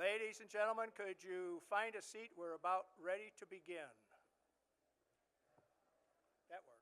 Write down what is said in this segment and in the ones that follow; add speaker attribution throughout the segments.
Speaker 1: Ladies and gentlemen, could you find a seat? We're about ready to begin. That worked.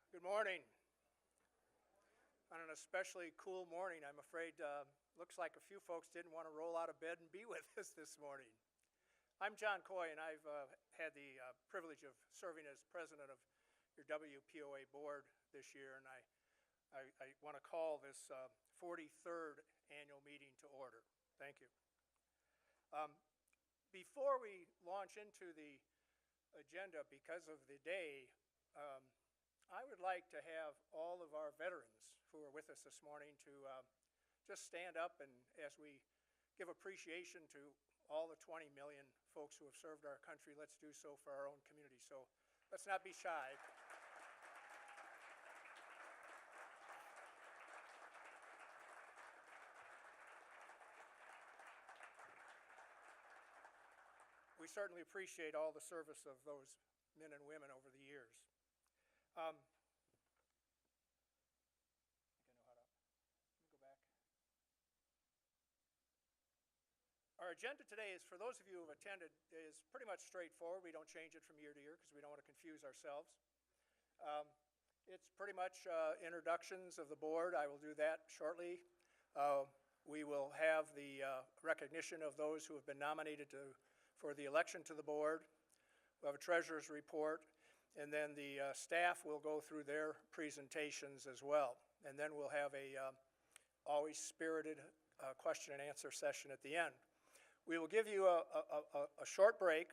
Speaker 1: Good morning. On an especially cool morning, I'm afraid looks like a few folks didn't want to roll out of bed and be with us this morning. I'm John Coy, and I've had the privilege of serving as president of your WPOA board this year, and I want to call this 43rd annual meeting to order. Thank you. Before we launch into the agenda, because of the day, I would like to have all of our veterans who are with us this morning to just stand up, and as we give appreciation to all the 20 million folks who have served our country, let's do so for our own community. So let's not be shy. We certainly appreciate all the service of those men and women over the years. I think I know how to, let me go back. Our agenda today is, for those of you who have attended, is pretty much straightforward. We don't change it from year to year because we don't want to confuse ourselves. It's pretty much introductions of the board. I will do that shortly. We will have the recognition of those who have been nominated for the election to the board. We'll have a treasurer's report. And then the staff will go through their presentations as well. And then we'll have a always spirited question and answer session at the end. We will give you a short break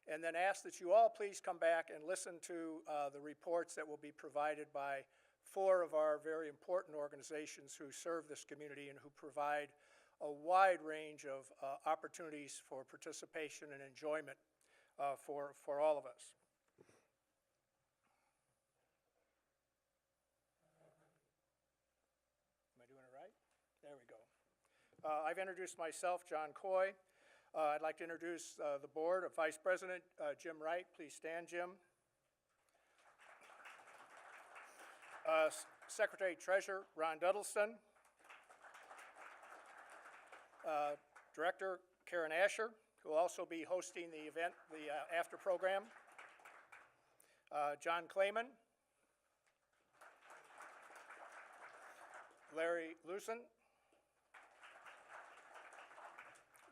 Speaker 1: and then ask that you all please come back and listen to the reports that will be provided by 4 of our very important organizations who serve this community and who provide a wide range of opportunities for participation and enjoyment for all of us. Am I doing it right? There we go. I've introduced myself, John Coy. I'd like to introduce the board of Vice President Jim Wright. Please stand, Jim. Secretary Treasurer Ron Duddleston. Director Karen Asher, who will also be hosting the event, the after program. John Clayman. Larry Lucen.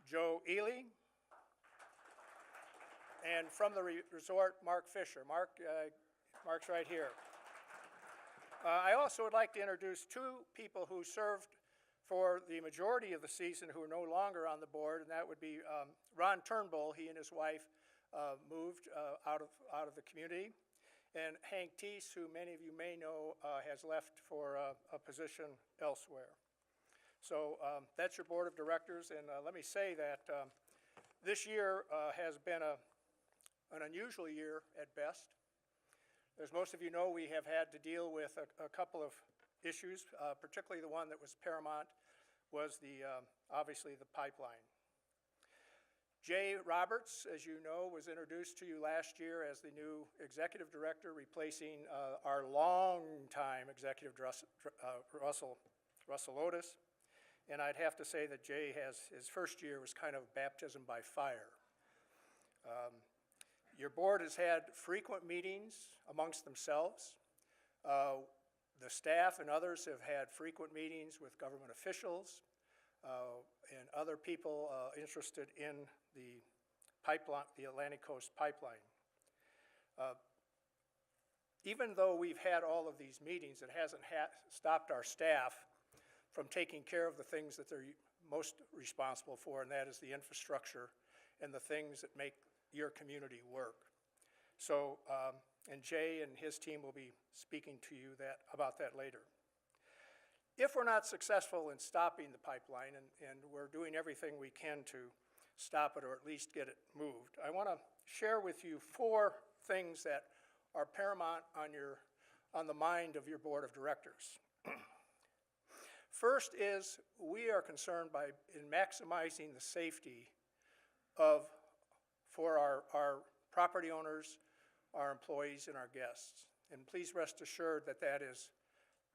Speaker 1: Joe Ely. And from the resort, Mark Fisher. Mark's right here. I also would like to introduce 2 people who served for the majority of the season who are no longer on the board, and that would be Ron Turnbull. He and his wife moved out of the community. And Hank Teese, who many of you may know, has left for a position elsewhere. So that's your board of directors, and let me say that this year has been an unusual year at best. As most of you know, we have had to deal with a couple of issues, particularly the one that was paramount was obviously the pipeline. Jay Roberts, as you know, was introduced to you last year as the new executive director, replacing our longtime executive Russell Otis. And I'd have to say that Jay his first year was kind of baptism by fire. Your board has had frequent meetings amongst themselves. The staff and others have had frequent meetings with government officials and other people interested in the pipeline, the Atlantic Coast Pipeline. Even though we've had all of these meetings, it hasn't stopped our staff from taking care of the things that they're most responsible for, and that is the infrastructure and the things that make your community work. So, and Jay and his team will be speaking to you about that later. If we're not successful in stopping the pipeline, and we're doing everything we can to stop it or at least get it moved, I want to share with you 4 things that are paramount on the mind of your board of directors. First is we are concerned in maximizing the safety for our property owners, our employees, and our guests. And please rest assured that that is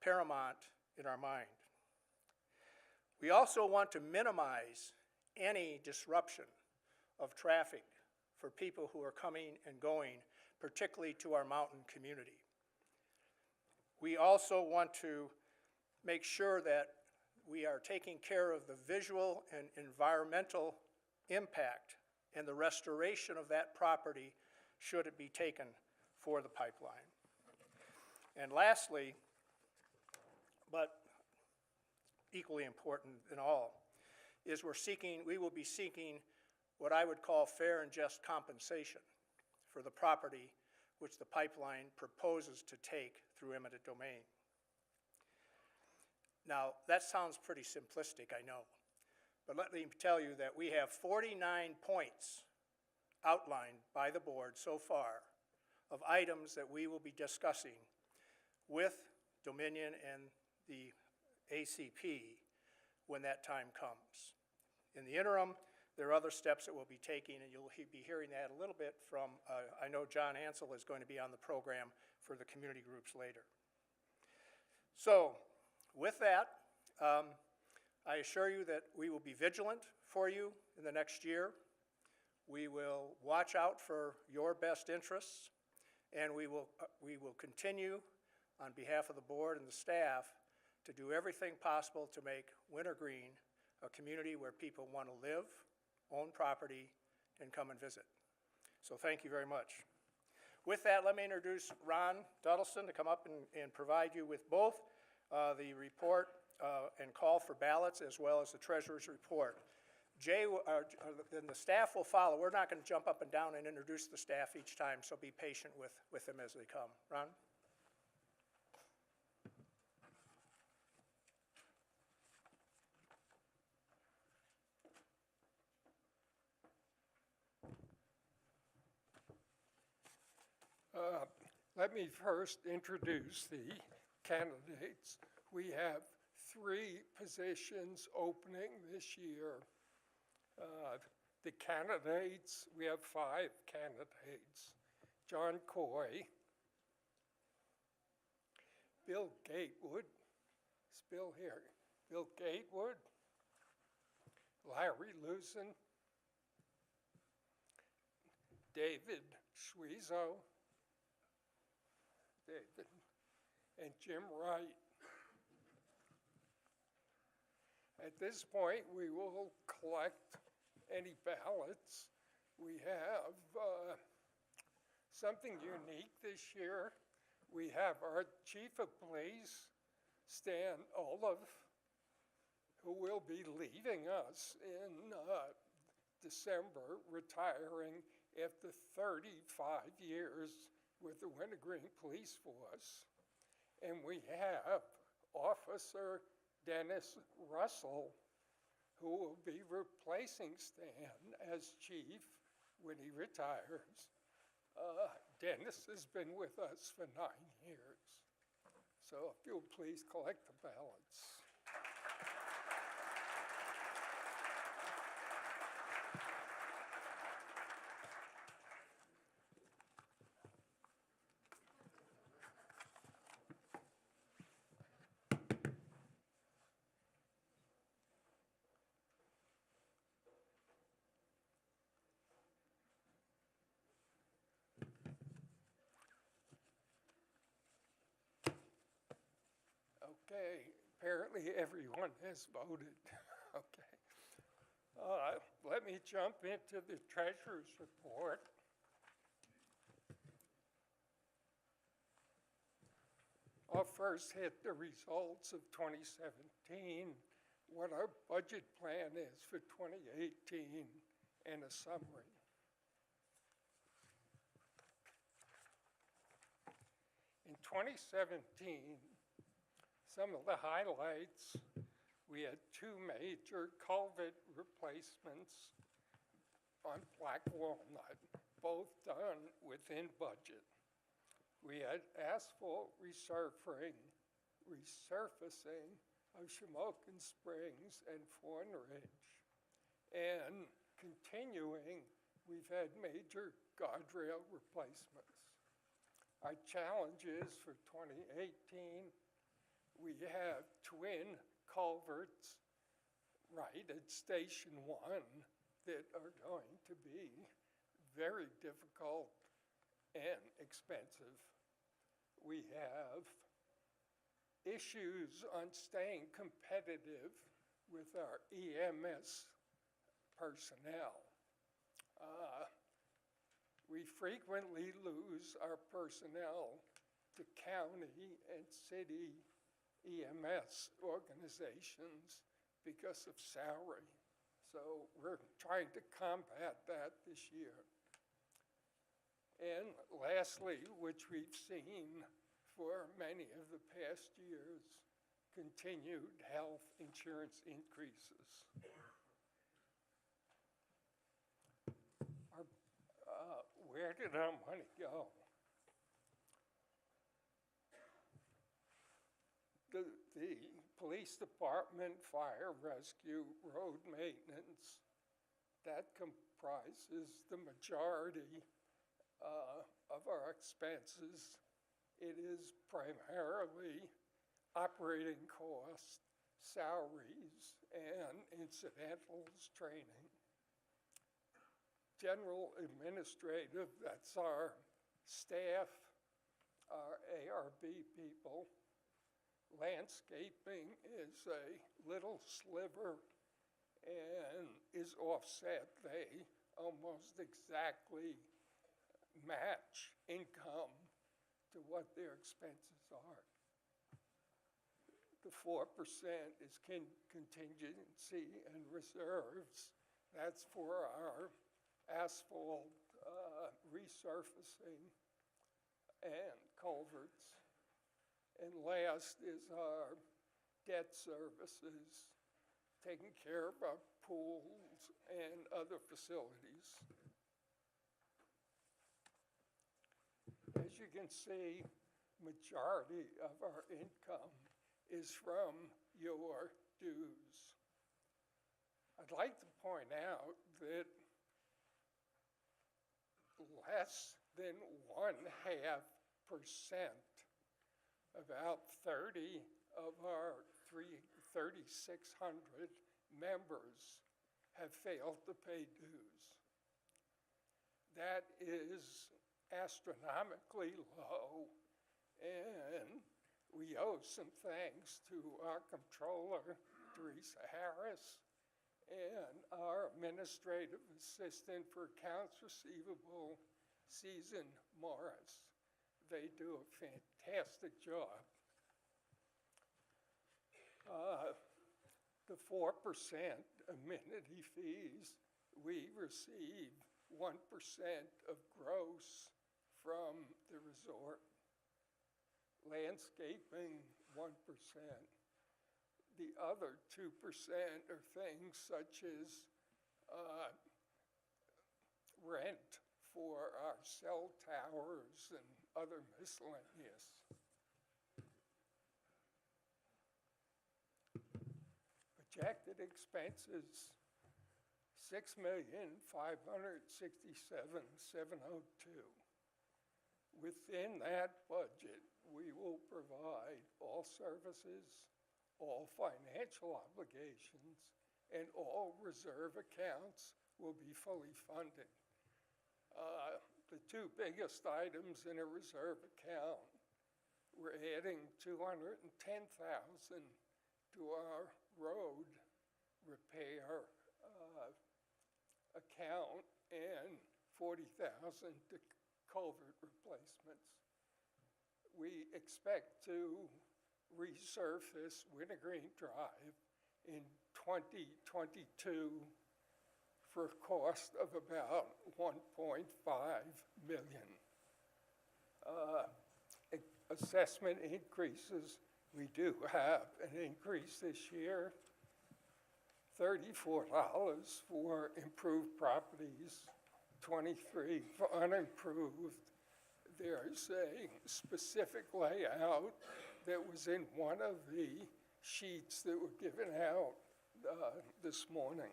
Speaker 1: paramount in our mind. We also want to minimize any disruption of traffic for people who are coming and going, particularly to our mountain community. We also want to make sure that we are taking care of the visual and environmental impact and the restoration of that property should it be taken for the pipeline. And lastly, but equally important than all, is we will be seeking what I would call fair and just compensation for the property which the pipeline proposes to take through eminent domain. Now, that sounds pretty simplistic, I know, but let me tell you that we have 49 points outlined by the board so far of items that we will be discussing with Dominion and the ACP when that time comes. In the interim, there are other steps that we'll be taking, and you'll be hearing that a little bit from, I know John Ansel is going to be on the program for the community groups later. So, with that, I assure you that we will be vigilant for you in the next year. We will watch out for your best interests, and we will continue on behalf of the board and the staff to do everything possible to make Wintergreen a community where people want to live, own property, and come and visit. So thank you very much. With that, let me introduce Ron Duddleston to come up and provide you with both the report and call for ballots as well as the treasurer's report. Jay and the staff will follow. We're not going to jump up and down and introduce the staff each time, so be patient with them as they come. Ron?
Speaker 2: Let me first introduce the candidates. We have 3 positions opening this year. The candidates, we have 5 candidates. John Coy, Bill Gatewood, is Bill here? Bill Gatewood, Larry Luzin, David Schwieso, David, and Jim Wright. At this point, we will collect any ballots. We have something unique this year. We have our Chief of Police, Stan Olive, who will be leaving us in December, retiring after 35 years with the Wintergreen Police Force. And we have Officer Dennis Russell, who will be replacing Stan as chief when he retires. Dennis has been with us for 9 years. So if you'll please collect the ballots. Okay, apparently everyone has voted. Okay. Let me jump into the treasurer's report. I'll first hit the results of 2017, what our budget plan is for 2018, and a summary. In 2017, some of the highlights, we had 2 major culvert replacements on Black Walnut, both done within budget. We had asphalt resurfacing of Shamokin Springs and Fawn Ridge. And continuing, we've had major guardrail replacements. Our challenges for 2018, we have twin culverts right at Station 1 that are going to be very difficult and expensive. We have issues on staying competitive with our EMS personnel. We frequently lose our personnel to county and city EMS organizations because of salary. So we're trying to combat that this year. And lastly, which we've seen for many of the past years, continued health insurance increases. Where did our money go? The police department, fire, rescue, road maintenance, that comprises the majority of our expenses. It is primarily operating costs, salaries, and incidentals training. General administrative, that's our staff, our ARB people. Landscaping is a little sliver and is offset. They almost exactly match income to what their expenses are. The 4% is contingency and reserves. That's for our asphalt resurfacing and culverts. And last is our debt services, taking care of our pools and other facilities. As you can see, majority of our income is from your dues. I'd like to point out that less than 0.5%, about 30 of our 3,600 members have failed to pay dues. That is astronomically low, and we owe some thanks to our controller, Teresa Harris, and our administrative assistant for accounts receivable, Susan Morris. They do a fantastic job. The 4% amenity fees, we receive 1% of gross from the resort. Landscaping, 1%. The other 2% are things such as rent for our cell towers and other miscellaneous. Projected expenses, $6,567,702. Within that budget, we will provide all services, all financial obligations, and all reserve accounts will be fully funded. The two biggest items in a reserve account, we're adding $210,000 to our road repair account and $40,000 to culvert replacements. We expect to resurface Wintergreen Drive in 2022 for a cost of about $1.5 million. Assessment increases, we do have an increase this year, $34 for improved properties, $23 for unimproved. There's a specific layout that was in one of the sheets that were given out this morning.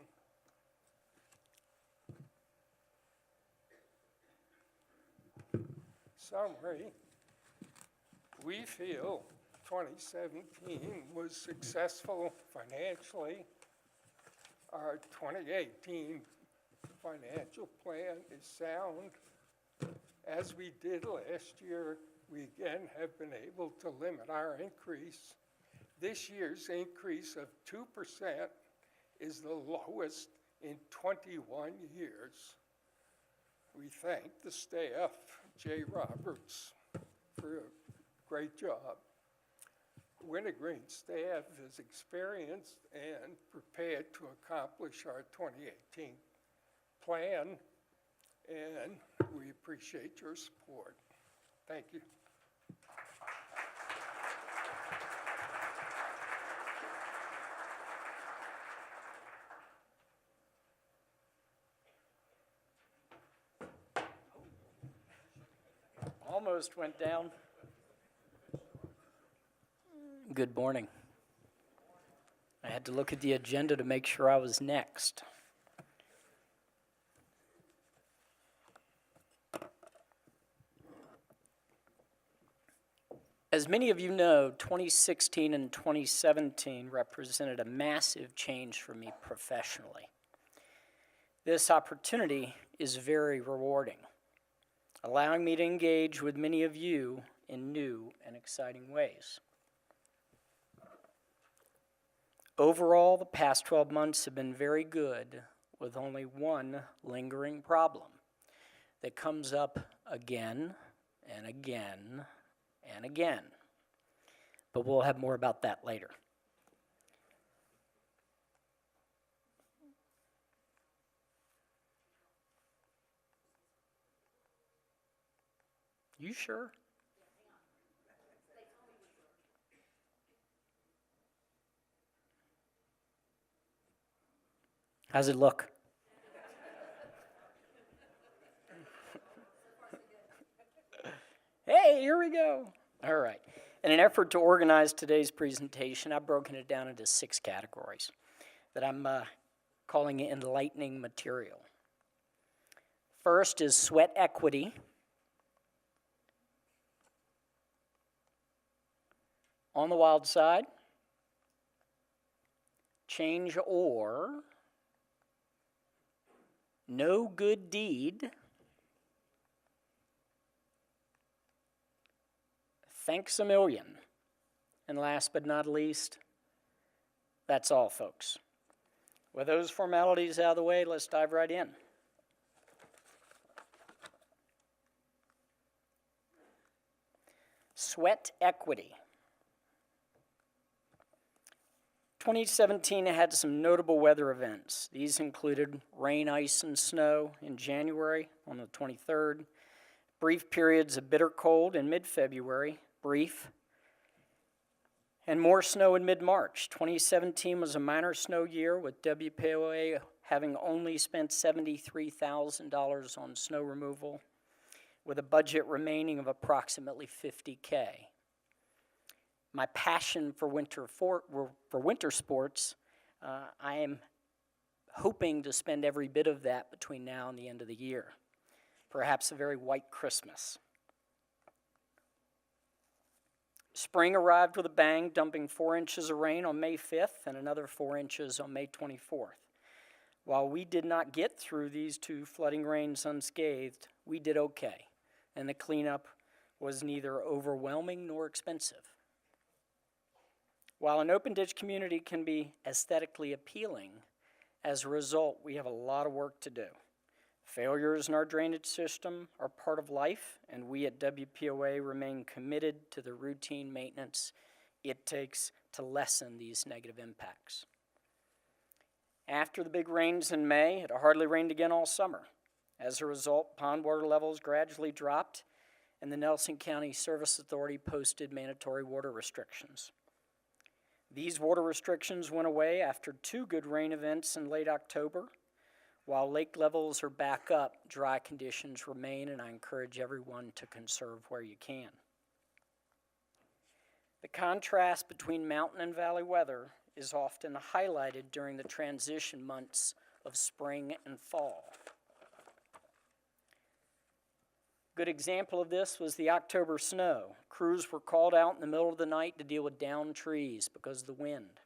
Speaker 2: Summary, we feel 2017 was successful financially. Our 2018 financial plan is sound. As we did last year, we again have been able to limit our increase. This year's increase of 2% is the lowest in 21 years. We thank the staff, Jay Roberts, for a great job. Wintergreen staff is experienced and prepared to accomplish our 2018 plan, and we appreciate your support. Thank you.
Speaker 3: Almost went down. Good morning. I had to look at the agenda to make sure I was next. As many of you know, 2016 and 2017 represented a massive change for me professionally. This opportunity is very rewarding, allowing me to engage with many of you in new and exciting ways. Overall, the past 12 months have been very good, with only one lingering problem that comes up again and again and again. But we'll have more about that later. You sure? How's it look? Hey, here we go. All right. In an effort to organize today's presentation, I've broken it down into 6 categories that I'm calling enlightening material. First is sweat equity. On the wild side, change or no good deed, thanks a million. And last but not least, that's all, folks. With those formalities out of the way, let's dive right in. Sweat equity. 2017 had some notable weather events. These included rain, ice, and snow in January on the 23rd, brief periods of bitter cold in mid-February, brief, and more snow in mid-March. 2017 was a minor snow year, with WPOA having only spent $73,000 on snow removal, with a budget remaining of approximately $50K. My passion for winter sports, I am hoping to spend every bit of that between now and the end of the year. Perhaps a very white Christmas. Spring arrived with a bang, dumping 4 inches of rain on May 5th and another 4 inches on May 24th. While we did not get through these 2 flooding rains unscathed, we did okay, and the cleanup was neither overwhelming nor expensive. While an open ditch community can be aesthetically appealing, as a result, we have a lot of work to do. Failures in our drainage system are part of life, and we at WPOA remain committed to the routine maintenance it takes to lessen these negative impacts. After the big rains in May, it hardly rained again all summer. As a result, pond water levels gradually dropped, and the Nelson County Service Authority posted mandatory water restrictions. These water restrictions went away after 2 good rain events in late October. While lake levels are back up, dry conditions remain, and I encourage everyone to conserve where you can. The contrast between mountain and valley weather is often highlighted during the transition months of spring and fall. Good example of this was the October snow. Crews were called out in the middle of the night to deal with downed trees because of the wind.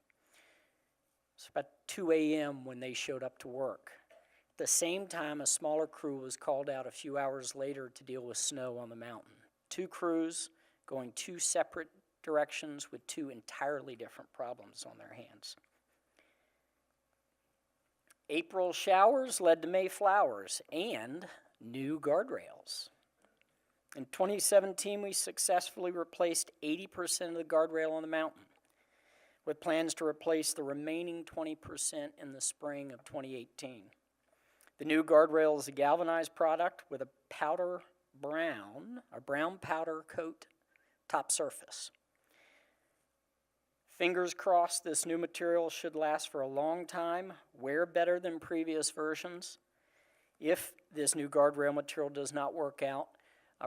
Speaker 3: It's about 2 a.m. when they showed up to work. At the same time, a smaller crew was called out a few hours later to deal with snow on the mountain. 2 crews going 2 separate directions with 2 entirely different problems on their hands. April showers led to May flowers and new guardrails. In 2017, we successfully replaced 80% of the guardrail on the mountain, with plans to replace the remaining 20% in the spring of 2018. The new guardrail is a galvanized product with a brown powder coat top surface. Fingers crossed this new material should last for a long time, wear better than previous versions. If this new guardrail material does not work out,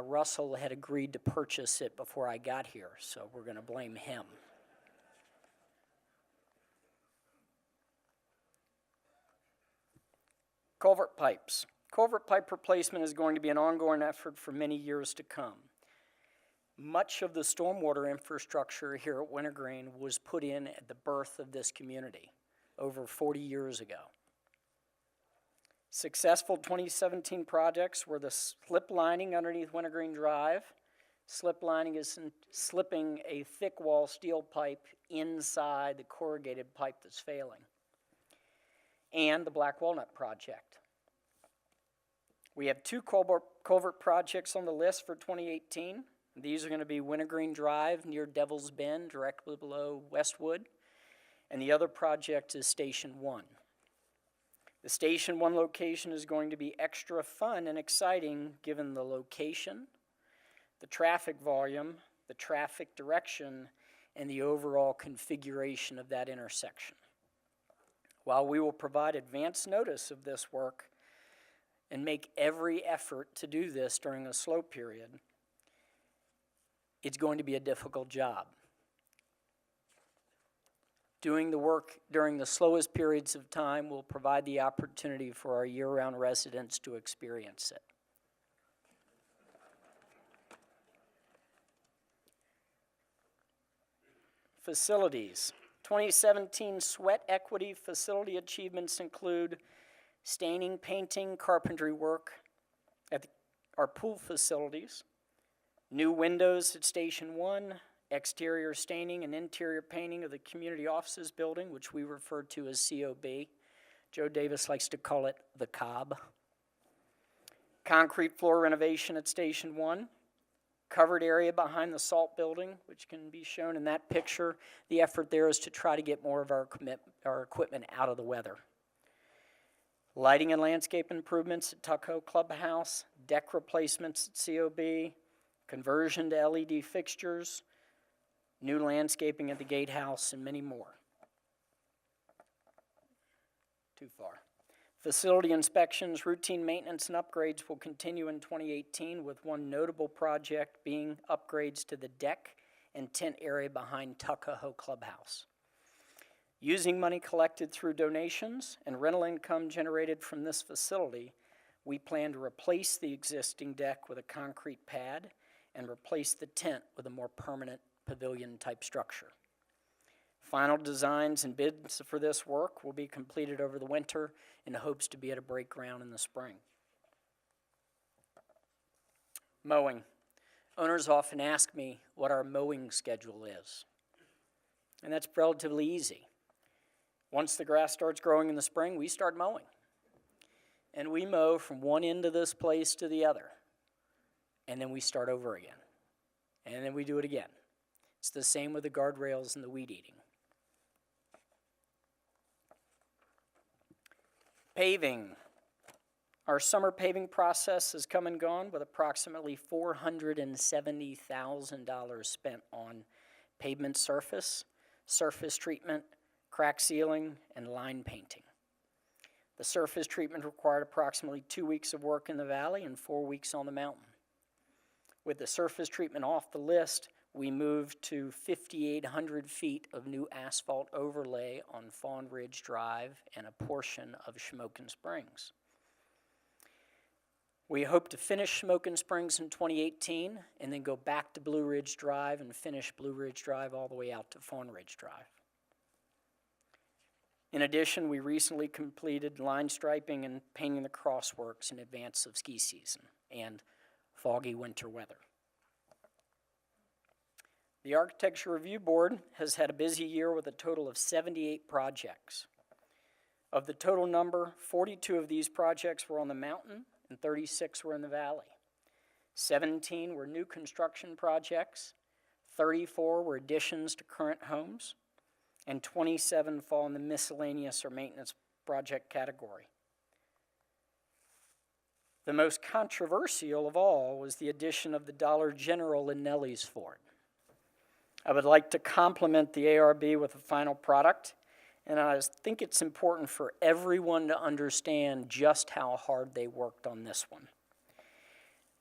Speaker 3: Russell had agreed to purchase it before I got here, so we're going to blame him. Culvert pipes. Culvert pipe replacement is going to be an ongoing effort for many years to come. Much of the stormwater infrastructure here at Wintergreen was put in at the birth of this community over 40 years ago. Successful 2017 projects were the slip lining underneath Wintergreen Drive. Slip lining is slipping a thick wall steel pipe inside the corrugated pipe that's failing. And the Black Walnut project. We have 2 culvert projects on the list for 2018. These are going to be Wintergreen Drive near Devil's Bend, directly below Westwood. And the other project is Station 1. The Station 1 location is going to be extra fun and exciting given the location, the traffic volume, the traffic direction, and the overall configuration of that intersection. While we will provide advance notice of this work and make every effort to do this during a slow period, it's going to be a difficult job. Doing the work during the slowest periods of time will provide the opportunity for our year-round residents to experience it. Facilities. 2017 sweat equity facility achievements include staining, painting, carpentry work at our pool facilities, new windows at Station 1, exterior staining and interior painting of the community offices building, which we refer to as COB. Joe Davis likes to call it the Cobb. Concrete floor renovation at Station 1. Covered area behind the salt building, which can be shown in that picture. The effort there is to try to get more of our equipment out of the weather. Lighting and landscape improvements at Tuckahoe Clubhouse, deck replacements at COB, conversion to LED fixtures, new landscaping at the gatehouse, and many more. Too far. Facility inspections, routine maintenance, and upgrades will continue in 2018, with one notable project being upgrades to the deck and tent area behind Tuckahoe Clubhouse. Using money collected through donations and rental income generated from this facility, we plan to replace the existing deck with a concrete pad and replace the tent with a more permanent pavilion-type structure. Final designs and bids for this work will be completed over the winter in hopes to be at a break ground in the spring. Mowing. Owners often ask me what our mowing schedule is, and that's relatively easy. Once the grass starts growing in the spring, we start mowing. And we mow from one end of this place to the other. And then we start over again. And then we do it again. It's the same with the guardrails and the weed eating. Paving. Our summer paving process has come and gone with approximately $470,000 spent on pavement surface treatment, crack sealing, and line painting. The surface treatment required approximately 2 weeks of work in the valley and 4 weeks on the mountain. With the surface treatment off the list, we moved to 5,800 feet of new asphalt overlay on Fawn Ridge Drive and a portion of Shamokin Springs. We hope to finish Shamokin Springs in 2018 and then go back to Blue Ridge Drive and finish Blue Ridge Drive all the way out to Fawn Ridge Drive. In addition, we recently completed line striping and painting the crossworks in advance of ski season and foggy winter weather. The Architecture Review Board has had a busy year with a total of 78 projects. Of the total number, 42 of these projects were on the mountain and 36 were in the valley. 17 were new construction projects, 34 were additions to current homes, and 27 fall in the miscellaneous or maintenance project category. The most controversial of all was the addition of the Dollar General in Nellie's Ford. I would like to compliment the ARB with a final product, and I think it's important for everyone to understand just how hard they worked on this one.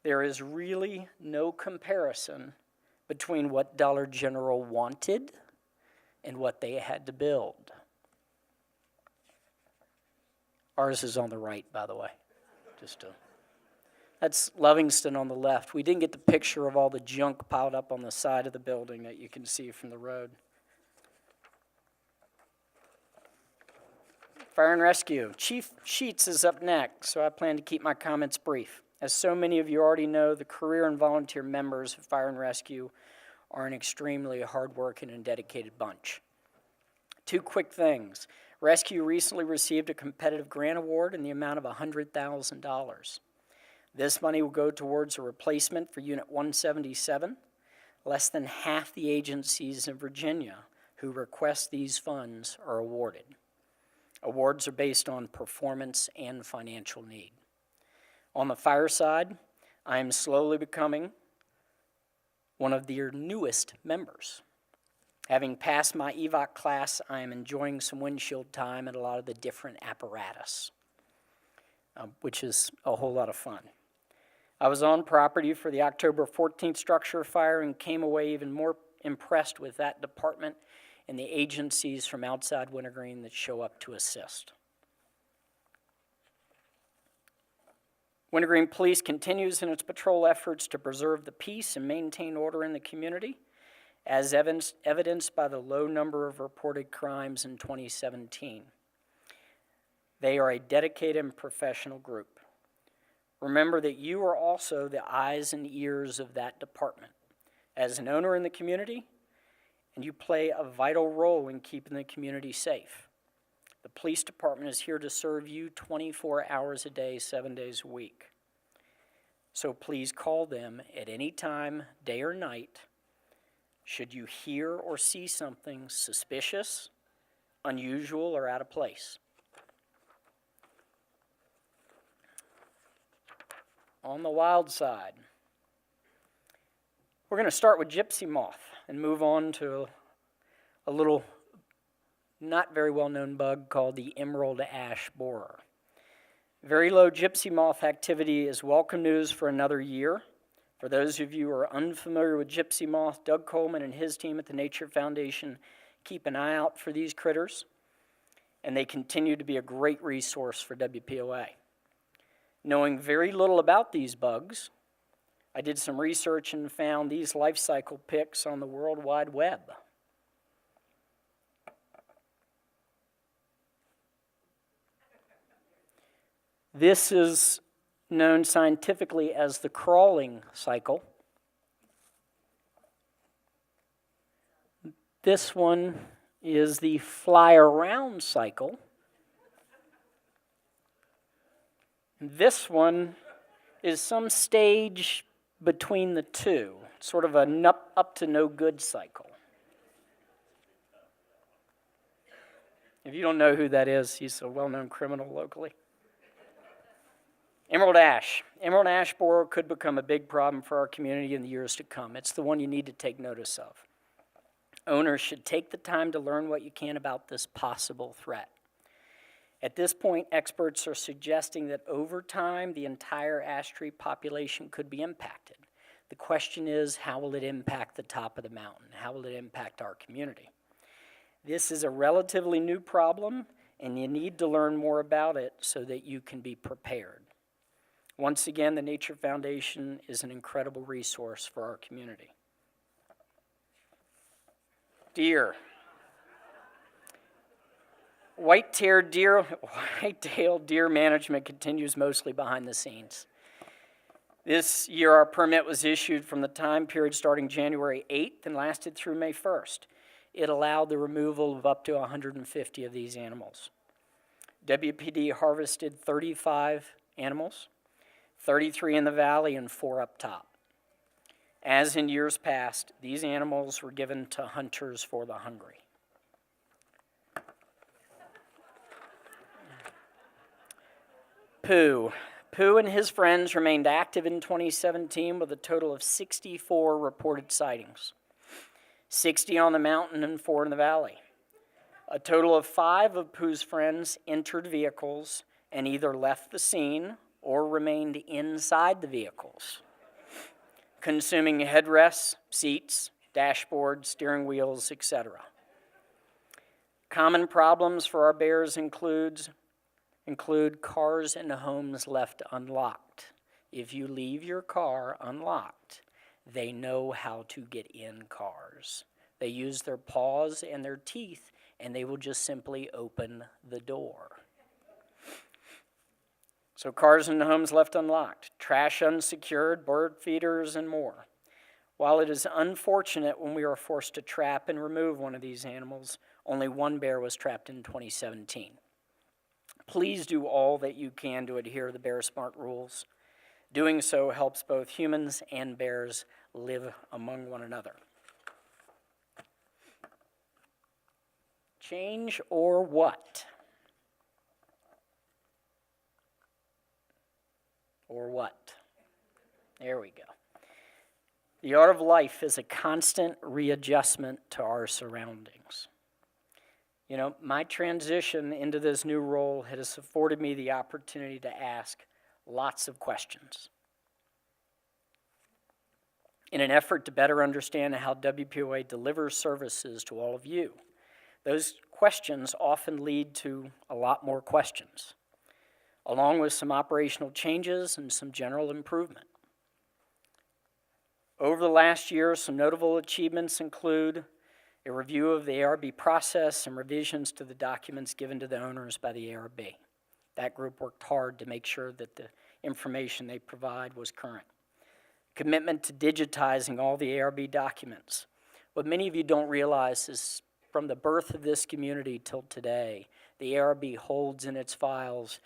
Speaker 3: There is really no comparison between what Dollar General wanted and what they had to build. Ours is on the right, by the way. That's Livingston on the left. We didn't get the picture of all the junk piled up on the side of the building that you can see from the road. Fire and Rescue. Chief Sheets is up next, so I plan to keep my comments brief. As so many of you already know, the career and volunteer members of Fire and Rescue are an extremely hardworking and dedicated bunch. Two quick things. Rescue recently received a competitive grant award in the amount of $100,000. This money will go towards a replacement for Unit 177. Less than half the agencies in Virginia who request these funds are awarded. Awards are based on performance and financial need. On the fire side, I am slowly becoming one of their newest members. Having passed my EVOC class, I am enjoying some windshield time at a lot of the different apparatus, which is a whole lot of fun. I was on property for the October 14th structure fire and came away even more impressed with that department and the agencies from outside Wintergreen that show up to assist. Wintergreen Police continues in its patrol efforts to preserve the peace and maintain order in the community, as evidenced by the low number of reported crimes in 2017. They are a dedicated and professional group. Remember that you are also the eyes and ears of that department as an owner in the community, and you play a vital role in keeping the community safe. The police department is here to serve you 24 hours a day, 7 days a week. So please call them at any time, day or night, should you hear or see something suspicious, unusual, or out of place. On the wild side, we're going to start with gypsy moth and move on to a little not very well-known bug called the emerald ash borer. Very low gypsy moth activity is welcome news for another year. For those of you who are unfamiliar with gypsy moth, Doug Coleman and his team at the Nature Foundation keep an eye out for these critters, and they continue to be a great resource for WPOA. Knowing very little about these bugs, I did some research and found these life cycle pics on the World Wide Web. This is known scientifically as the crawling cycle. This one is the fly around cycle. This one is some stage between the two, sort of a up to no good cycle. If you don't know who that is, he's a well-known criminal locally. Emerald ash. Emerald ash borer could become a big problem for our community in the years to come. It's the one you need to take notice of. Owners should take the time to learn what you can about this possible threat. At this point, experts are suggesting that over time, the entire ash tree population could be impacted. The question is, how will it impact the top of the mountain? How will it impact our community? This is a relatively new problem, and you need to learn more about it so that you can be prepared. Once again, the Nature Foundation is an incredible resource for our community. Deer. White-tailed deer management continues mostly behind the scenes. This year, our permit was issued from the time period starting January 8th and lasted through May 1st. It allowed the removal of up to 150 of these animals. WPD harvested 35 animals, 33 in the valley and 4 up top. As in years past, these animals were given to hunters for the hungry. Pooh and his friends remained active in 2017 with a total of 64 reported sightings, 60 on the mountain and 4 in the valley. A total of 5 of Pooh's friends entered vehicles and either left the scene or remained inside the vehicles, consuming headrests, seats, dashboards, steering wheels, etc. Common problems for our bears include cars and homes left unlocked. If you leave your car unlocked, they know how to get in cars. They use their paws and their teeth, and they will just simply open the door. So cars and homes left unlocked, trash unsecured, bird feeders, and more. While it is unfortunate when we are forced to trap and remove one of these animals, only one bear was trapped in 2017. Please do all that you can to adhere to the Bear Smart rules. Doing so helps both humans and bears live among one another. Change or what? Or what? There we go. The art of life is a constant readjustment to our surroundings. You know, my transition into this new role has afforded me the opportunity to ask lots of questions. In an effort to better understand how WPOA delivers services to all of you, those questions often lead to a lot more questions, along with some operational changes and some general improvement. Over the last year, some notable achievements include a review of the ARB process and revisions to the documents given to the owners by the ARB. That group worked hard to make sure that the information they provide was current. Commitment to digitizing all the ARB documents. What many of you don't realize is from the birth of this community till today, the ARB holds in its files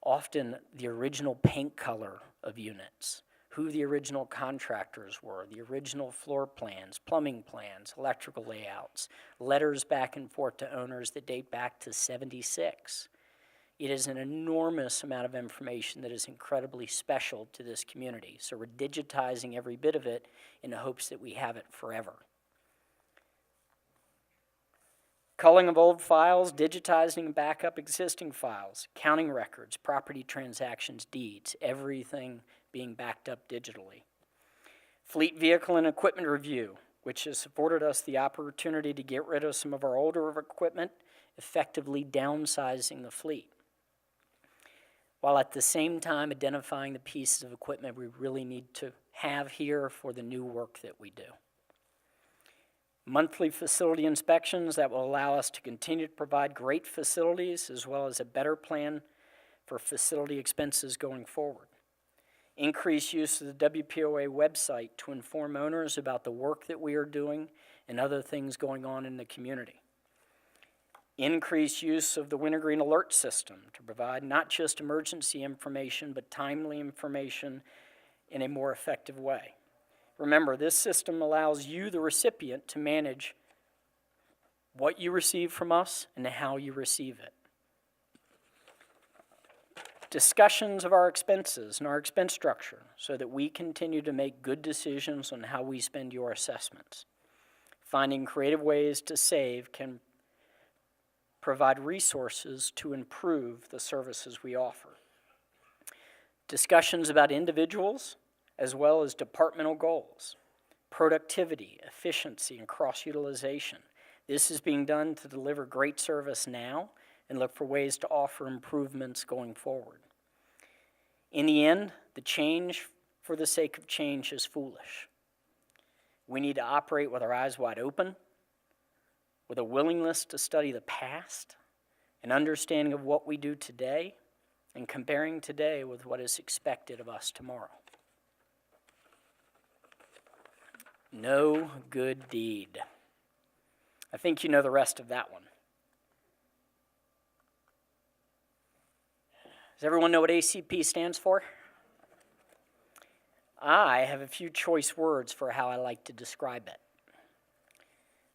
Speaker 3: often the original paint color of units, who the original contractors were, the original floor plans, plumbing plans, electrical layouts, letters back and forth to owners that date back to '76. It is an enormous amount of information that is incredibly special to this community. So we're digitizing every bit of it in the hopes that we have it forever. culling of old files, digitizing and backup existing files, counting records, property transactions, deeds, everything being backed up digitally. Fleet vehicle and equipment review, which has afforded us the opportunity to get rid of some of our older equipment, effectively downsizing the fleet, while at the same time identifying the pieces of equipment we really need to have here for the new work that we do. Monthly facility inspections that will allow us to continue to provide great facilities as well as a better plan for facility expenses going forward. Increased use of the WPOA website to inform owners about the work that we are doing and other things going on in the community. Increased use of the Wintergreen Alert System to provide not just emergency information, but timely information in a more effective way. Remember, this system allows you, the recipient, to manage what you receive from us and how you receive it. Discussions of our expenses and our expense structure so that we continue to make good decisions on how we spend your assessments. Finding creative ways to save can provide resources to improve the services we offer. Discussions about individuals as well as departmental goals, productivity, efficiency, and cross-utilization. This is being done to deliver great service now and look for ways to offer improvements going forward. In the end, the change for the sake of change is foolish. We need to operate with our eyes wide open, with a willingness to study the past, an understanding of what we do today, and comparing today with what is expected of us tomorrow. No good deed. I think you know the rest of that one. Does everyone know what ACP stands for? I have a few choice words for how I like to describe it.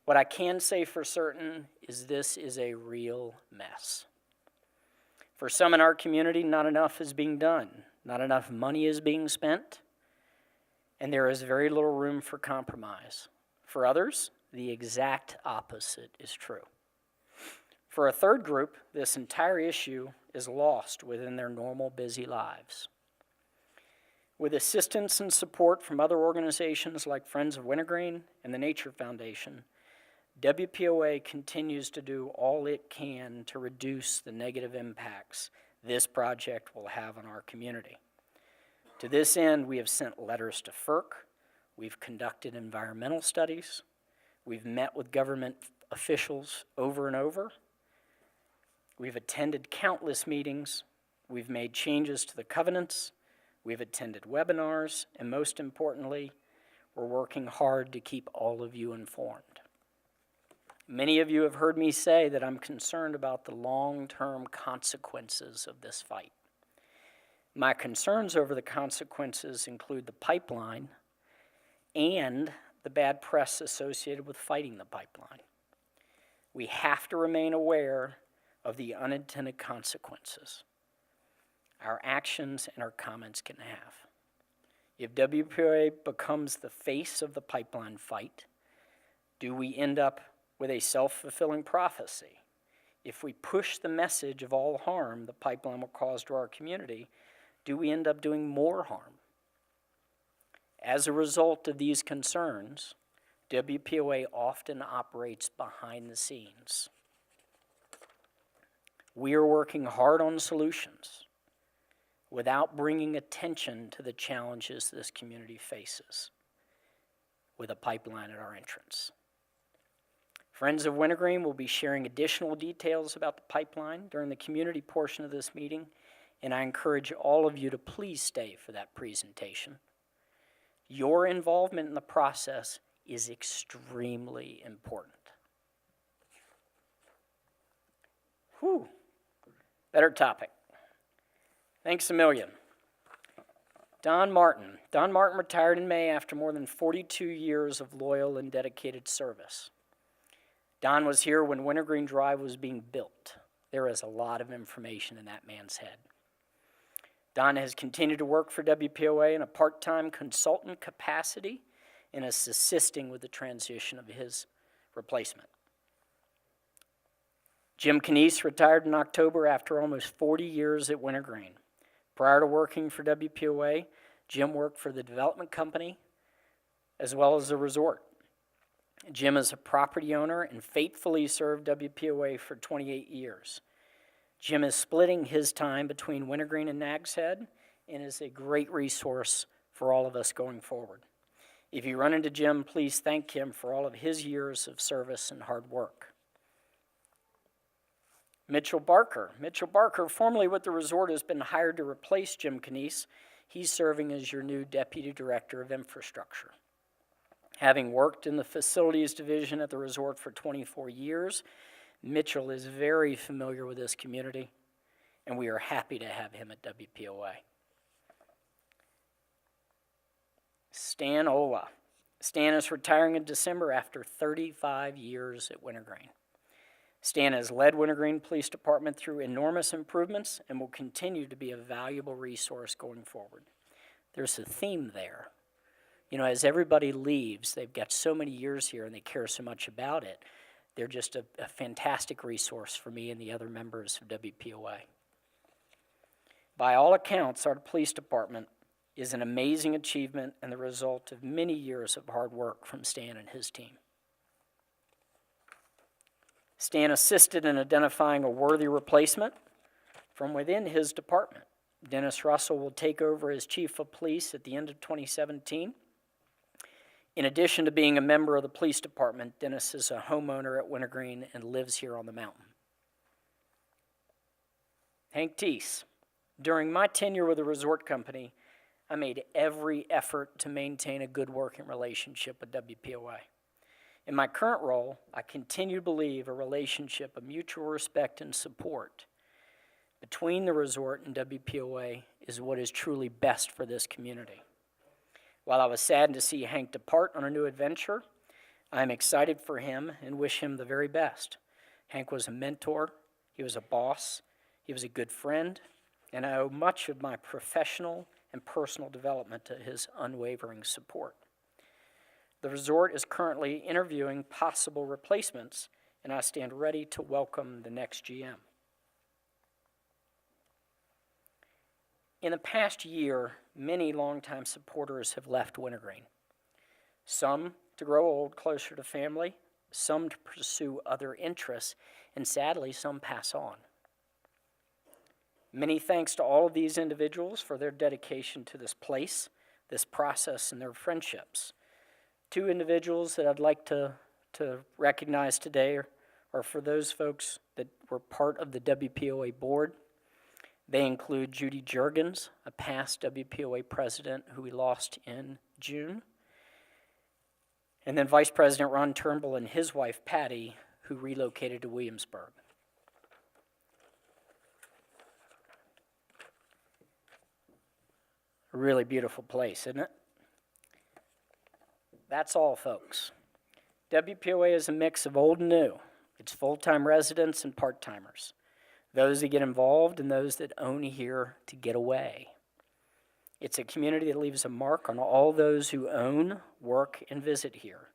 Speaker 3: What I can say for certain is this is a real mess. For some in our community, not enough is being done. Not enough money is being spent, and there is very little room for compromise. For others, the exact opposite is true. For a third group, this entire issue is lost within their normal busy lives. With assistance and support from other organizations like Friends of Wintergreen and the Nature Foundation, WPOA continues to do all it can to reduce the negative impacts this project will have on our community. To this end, we have sent letters to FERC, we've conducted environmental studies, we've met with government officials over and over, we've attended countless meetings, we've made changes to the covenants, we've attended webinars, and most importantly, we're working hard to keep all of you informed. Many of you have heard me say that I'm concerned about the long-term consequences of this fight. My concerns over the consequences include the pipeline and the bad press associated with fighting the pipeline. We have to remain aware of the unintended consequences our actions and our comments can have. If WPOA becomes the face of the pipeline fight, do we end up with a self-fulfilling prophecy? If we push the message of all harm the pipeline will cause to our community, do we end up doing more harm? As a result of these concerns, WPOA often operates behind the scenes. We are working hard on solutions without bringing attention to the challenges this community faces with a pipeline at our entrance. Friends of Wintergreen will be sharing additional details about the pipeline during the community portion of this meeting, and I encourage all of you to please stay for that presentation. Your involvement in the process is extremely important. Whew, better topic. Thanks a million. Don Martin. Don Martin retired in May after more than 42 years of loyal and dedicated service. Don was here when Wintergreen Drive was being built. There is a lot of information in that man's head. Don has continued to work for WPOA in a part-time consultant capacity and is assisting with the transition of his replacement. Jim Canese retired in October after almost 40 years at Wintergreen. Prior to working for WPOA, Jim worked for the development company as well as the resort. Jim is a property owner and faithfully served WPOA for 28 years. Jim is splitting his time between Wintergreen and Nags Head and is a great resource for all of us going forward. If you run into Jim, please thank him for all of his years of service and hard work. Mitchell Barker. Mitchell Barker, formerly with the resort, has been hired to replace Jim Canese. He's serving as your new Deputy Director of Infrastructure. Having worked in the facilities division at the resort for 24 years, Mitchell is very familiar with this community, and we are happy to have him at WPOA. Stan Ola. Stan is retiring in December after 35 years at Wintergreen. Stan has led Wintergreen Police Department through enormous improvements and will continue to be a valuable resource going forward. There's a theme there. You know, as everybody leaves, they've got so many years here and they care so much about it. They're just a fantastic resource for me and the other members of WPOA. By all accounts, our police department is an amazing achievement and the result of many years of hard work from Stan and his team. Stan assisted in identifying a worthy replacement from within his department. Dennis Russell will take over as Chief of Police at the end of 2017. In addition to being a member of the police department, Dennis is a homeowner at Wintergreen and lives here on the mountain. Hank Teese. During my tenure with the resort company, I made every effort to maintain a good working relationship with WPOA. In my current role, I continue to believe a relationship of mutual respect and support between the resort and WPOA is what is truly best for this community. While I was saddened to see Hank depart on a new adventure, I am excited for him and wish him the very best. Hank was a mentor, he was a boss, he was a good friend, and I owe much of my professional and personal development to his unwavering support. The resort is currently interviewing possible replacements, and I stand ready to welcome the next GM. In the past year, many longtime supporters have left Wintergreen. Some to grow old closer to family, some to pursue other interests, and sadly, some pass on. Many thanks to all of these individuals for their dedication to this place, this process, and their friendships. Two individuals that I'd like to recognize today are for those folks that were part of the WPOA board. They include Judy Juergens, a past WPOA president who we lost in June, and then Vice President Ron Turnbull and his wife Patty, who relocated to Williamsburg. A really beautiful place, isn't it? That's all, folks. WPOA is a mix of old and new. It's full-time residents and part-timers, those that get involved and those that own here to get away. It's a community that leaves a mark on all those who own, work, and visit here,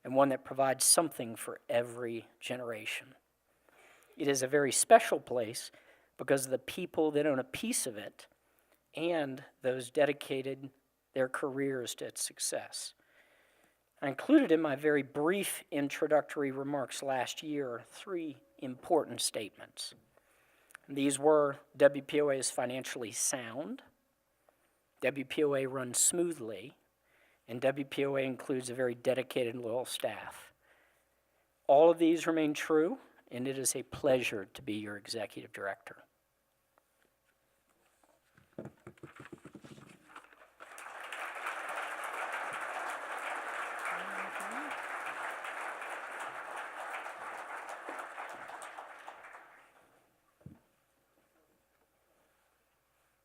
Speaker 3: and one that provides something for every generation. It is a very special place because of the people that own a piece of it and those dedicated their careers to its success. I included in my very brief introductory remarks last year 3 important statements. These were: WPOA is financially sound, WPOA runs smoothly, and WPOA includes a very dedicated and loyal staff. All of these remain true, and it is a pleasure to be your executive director.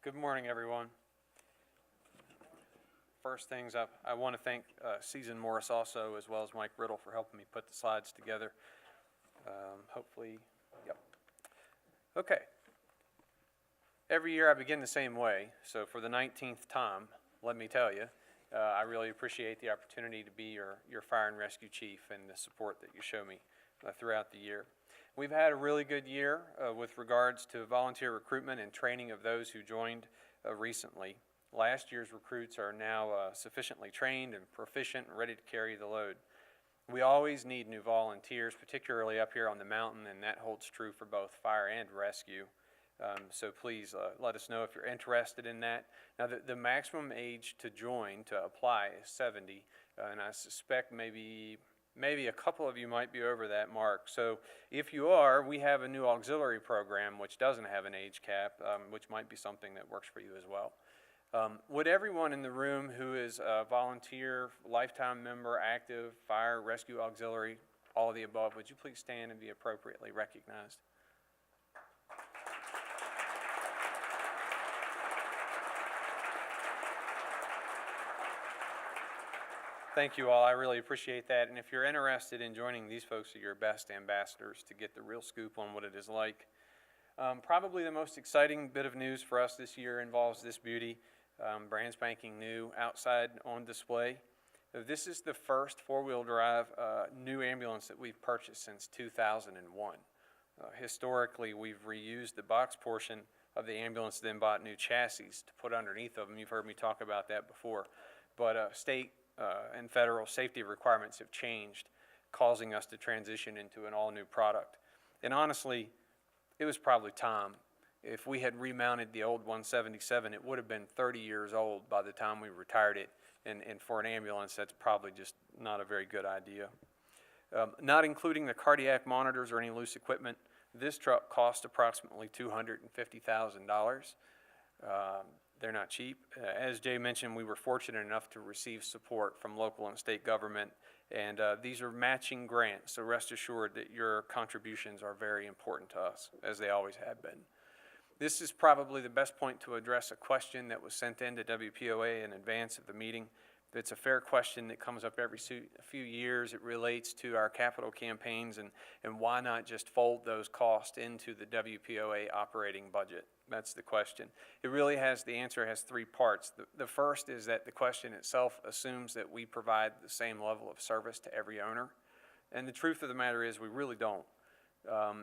Speaker 4: Good morning, everyone. First things, I want to thank Season Morris also, as well as Mike Riddle, for helping me put the slides together. Hopefully, yep. Okay. Every year I begin the same way, so for the 19th time, let me tell you, I really appreciate the opportunity to be your fire and rescue chief and the support that you show me throughout the year. We've had a really good year with regards to volunteer recruitment and training of those who joined recently. Last year's recruits are now sufficiently trained and proficient and ready to carry the load. We always need new volunteers, particularly up here on the mountain, and that holds true for both fire and rescue. So please let us know if you're interested in that. Now, the maximum age to join, to apply, is 70, and I suspect maybe a couple of you might be over that mark. So if you are, we have a new auxiliary program which doesn't have an age cap, which might be something that works for you as well. Would everyone in the room who is a volunteer, lifetime member, active, fire, rescue, auxiliary, all of the above, would you please stand and be appropriately recognized? Thank you all. I really appreciate that. And if you're interested in joining, these folks are your best ambassadors to get the real scoop on what it is like. Probably the most exciting bit of news for us this year involves this beauty, brand spanking new, outside on display. This is the first four-wheel drive new ambulance that we've purchased since 2001. Historically, we've reused the box portion of the ambulance, then bought new chassis to put underneath of them. You've heard me talk about that before. But state and federal safety requirements have changed, causing us to transition into an all-new product. And honestly, it was probably time. If we had remounted the old 177, it would have been 30 years old by the time we retired it, and for an ambulance, that's probably just not a very good idea. Not including the cardiac monitors or any loose equipment, this truck cost approximately $250,000. They're not cheap. As Jay mentioned, we were fortunate enough to receive support from local and state government, and these are matching grants, so rest assured that your contributions are very important to us, as they always have been. This is probably the best point to address a question that was sent in to WPOA in advance of the meeting. It's a fair question that comes up every few years. It relates to our capital campaigns and why not just fold those costs into the WPOA operating budget? That's the question. It really has, the answer has three parts. The first is that the question itself assumes that we provide the same level of service to every owner. And the truth of the matter is we really don't.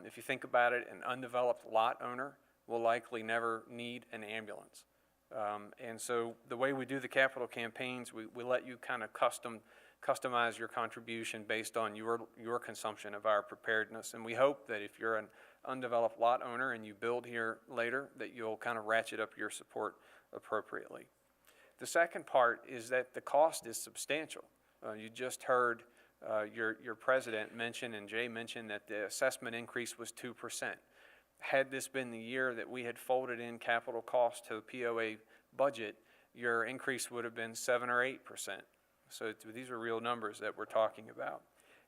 Speaker 4: If you think about it, an undeveloped lot owner will likely never need an ambulance. And so the way we do the capital campaigns, we let you kind of customize your contribution based on your consumption of our preparedness. And we hope that if you're an undeveloped lot owner and you build here later, that you'll kind of ratchet up your support appropriately. The second part is that the cost is substantial. You just heard your president mention, and Jay mentioned, that the assessment increase was 2%. Had this been the year that we had folded in capital costs to the POA budget, your increase would have been 7 or 8%. So these are real numbers that we're talking about.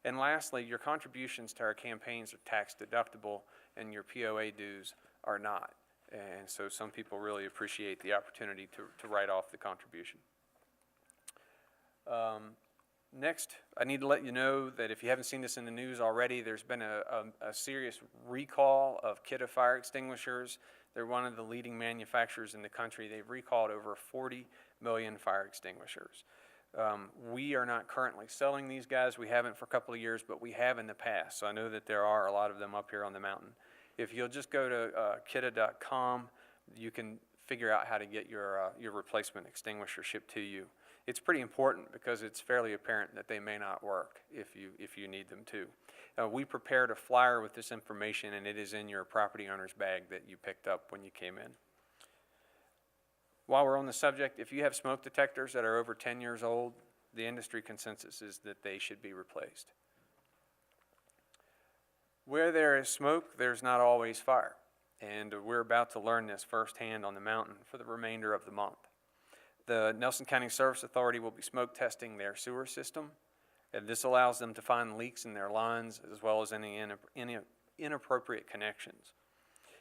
Speaker 4: And lastly, your contributions to our campaigns are tax deductible and your POA dues are not. And so some people really appreciate the opportunity to write off the contribution. Next, I need to let you know that if you haven't seen this in the news already, there's been a serious recall of Kidde fire extinguishers. They're one of the leading manufacturers in the country. They've recalled over 40 million fire extinguishers. We are not currently selling these guys. We haven't for a couple of years, but we have in the past. So I know that there are a lot of them up here on the mountain. If you'll just go to kidde.com, you can figure out how to get your replacement extinguisher shipped to you. It's pretty important because it's fairly apparent that they may not work if you need them to. We prepared a flyer with this information, and it is in your property owner's bag that you picked up when you came in. While we're on the subject, if you have smoke detectors that are over 10 years old, the industry consensus is that they should be replaced. Where there is smoke, there's not always fire, and we're about to learn this firsthand on the mountain for the remainder of the month. The Nelson County Service Authority will be smoke testing their sewer system, and this allows them to find leaks in their lines as well as any inappropriate connections.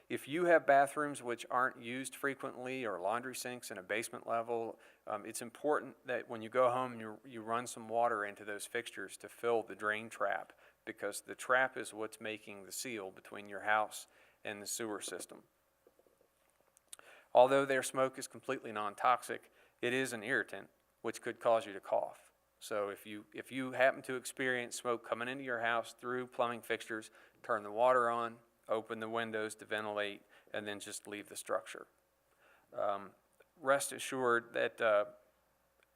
Speaker 4: If you have bathrooms which aren't used frequently or laundry sinks in a basement level, it's important that when you go home you run some water into those fixtures to fill the drain trap, because the trap is what's making the seal between your house and the sewer system. Although their smoke is completely non-toxic, it is an irritant which could cause you to cough. So if you happen to experience smoke coming into your house through plumbing fixtures, turn the water on, open the windows to ventilate, and then just leave the structure. Rest assured that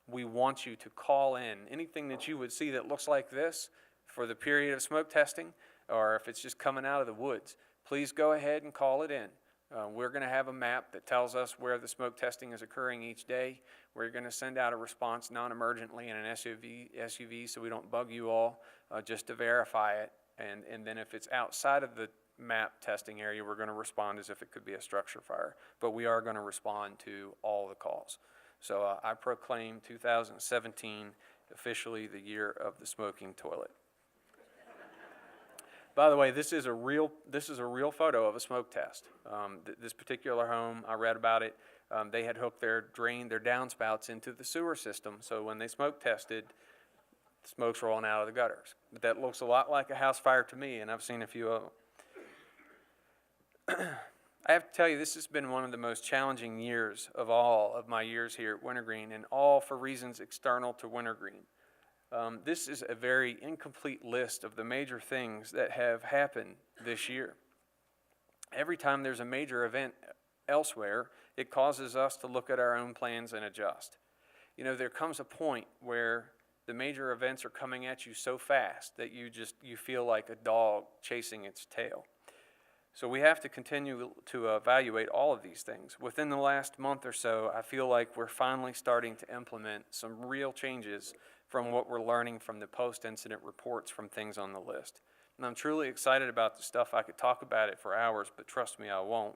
Speaker 4: we want you to call in anything that you would see that looks like this for the period of smoke testing, or if it's just coming out of the woods, please go ahead and call it in. We're going to have a map that tells us where the smoke testing is occurring each day. We're going to send out a response non-emergently in an SUV so we don't bug you all, just to verify it. And then if it's outside of the map testing area, we're going to respond as if it could be a structure fire. But we are going to respond to all the calls. So I proclaim 2017 officially the year of the smoking toilet. By the way, this is a real photo of a smoke test. This particular home, I read about it. They had hooked their downspouts into the sewer system, so when they smoke tested, the smoke's rolling out of the gutters. But that looks a lot like a house fire to me, and I've seen a few of them. I have to tell you, this has been one of the most challenging years of all of my years here at Wintergreen, and all for reasons external to Wintergreen. This is a very incomplete list of the major things that have happened this year. Every time there's a major event elsewhere, it causes us to look at our own plans and adjust. You know, there comes a point where the major events are coming at you so fast that you feel like a dog chasing its tail. So we have to continue to evaluate all of these things. Within the last month or so, I feel like we're finally starting to implement some real changes from what we're learning from the post-incident reports from things on the list. And I'm truly excited about the stuff. I could talk about it for hours, but trust me, I won't.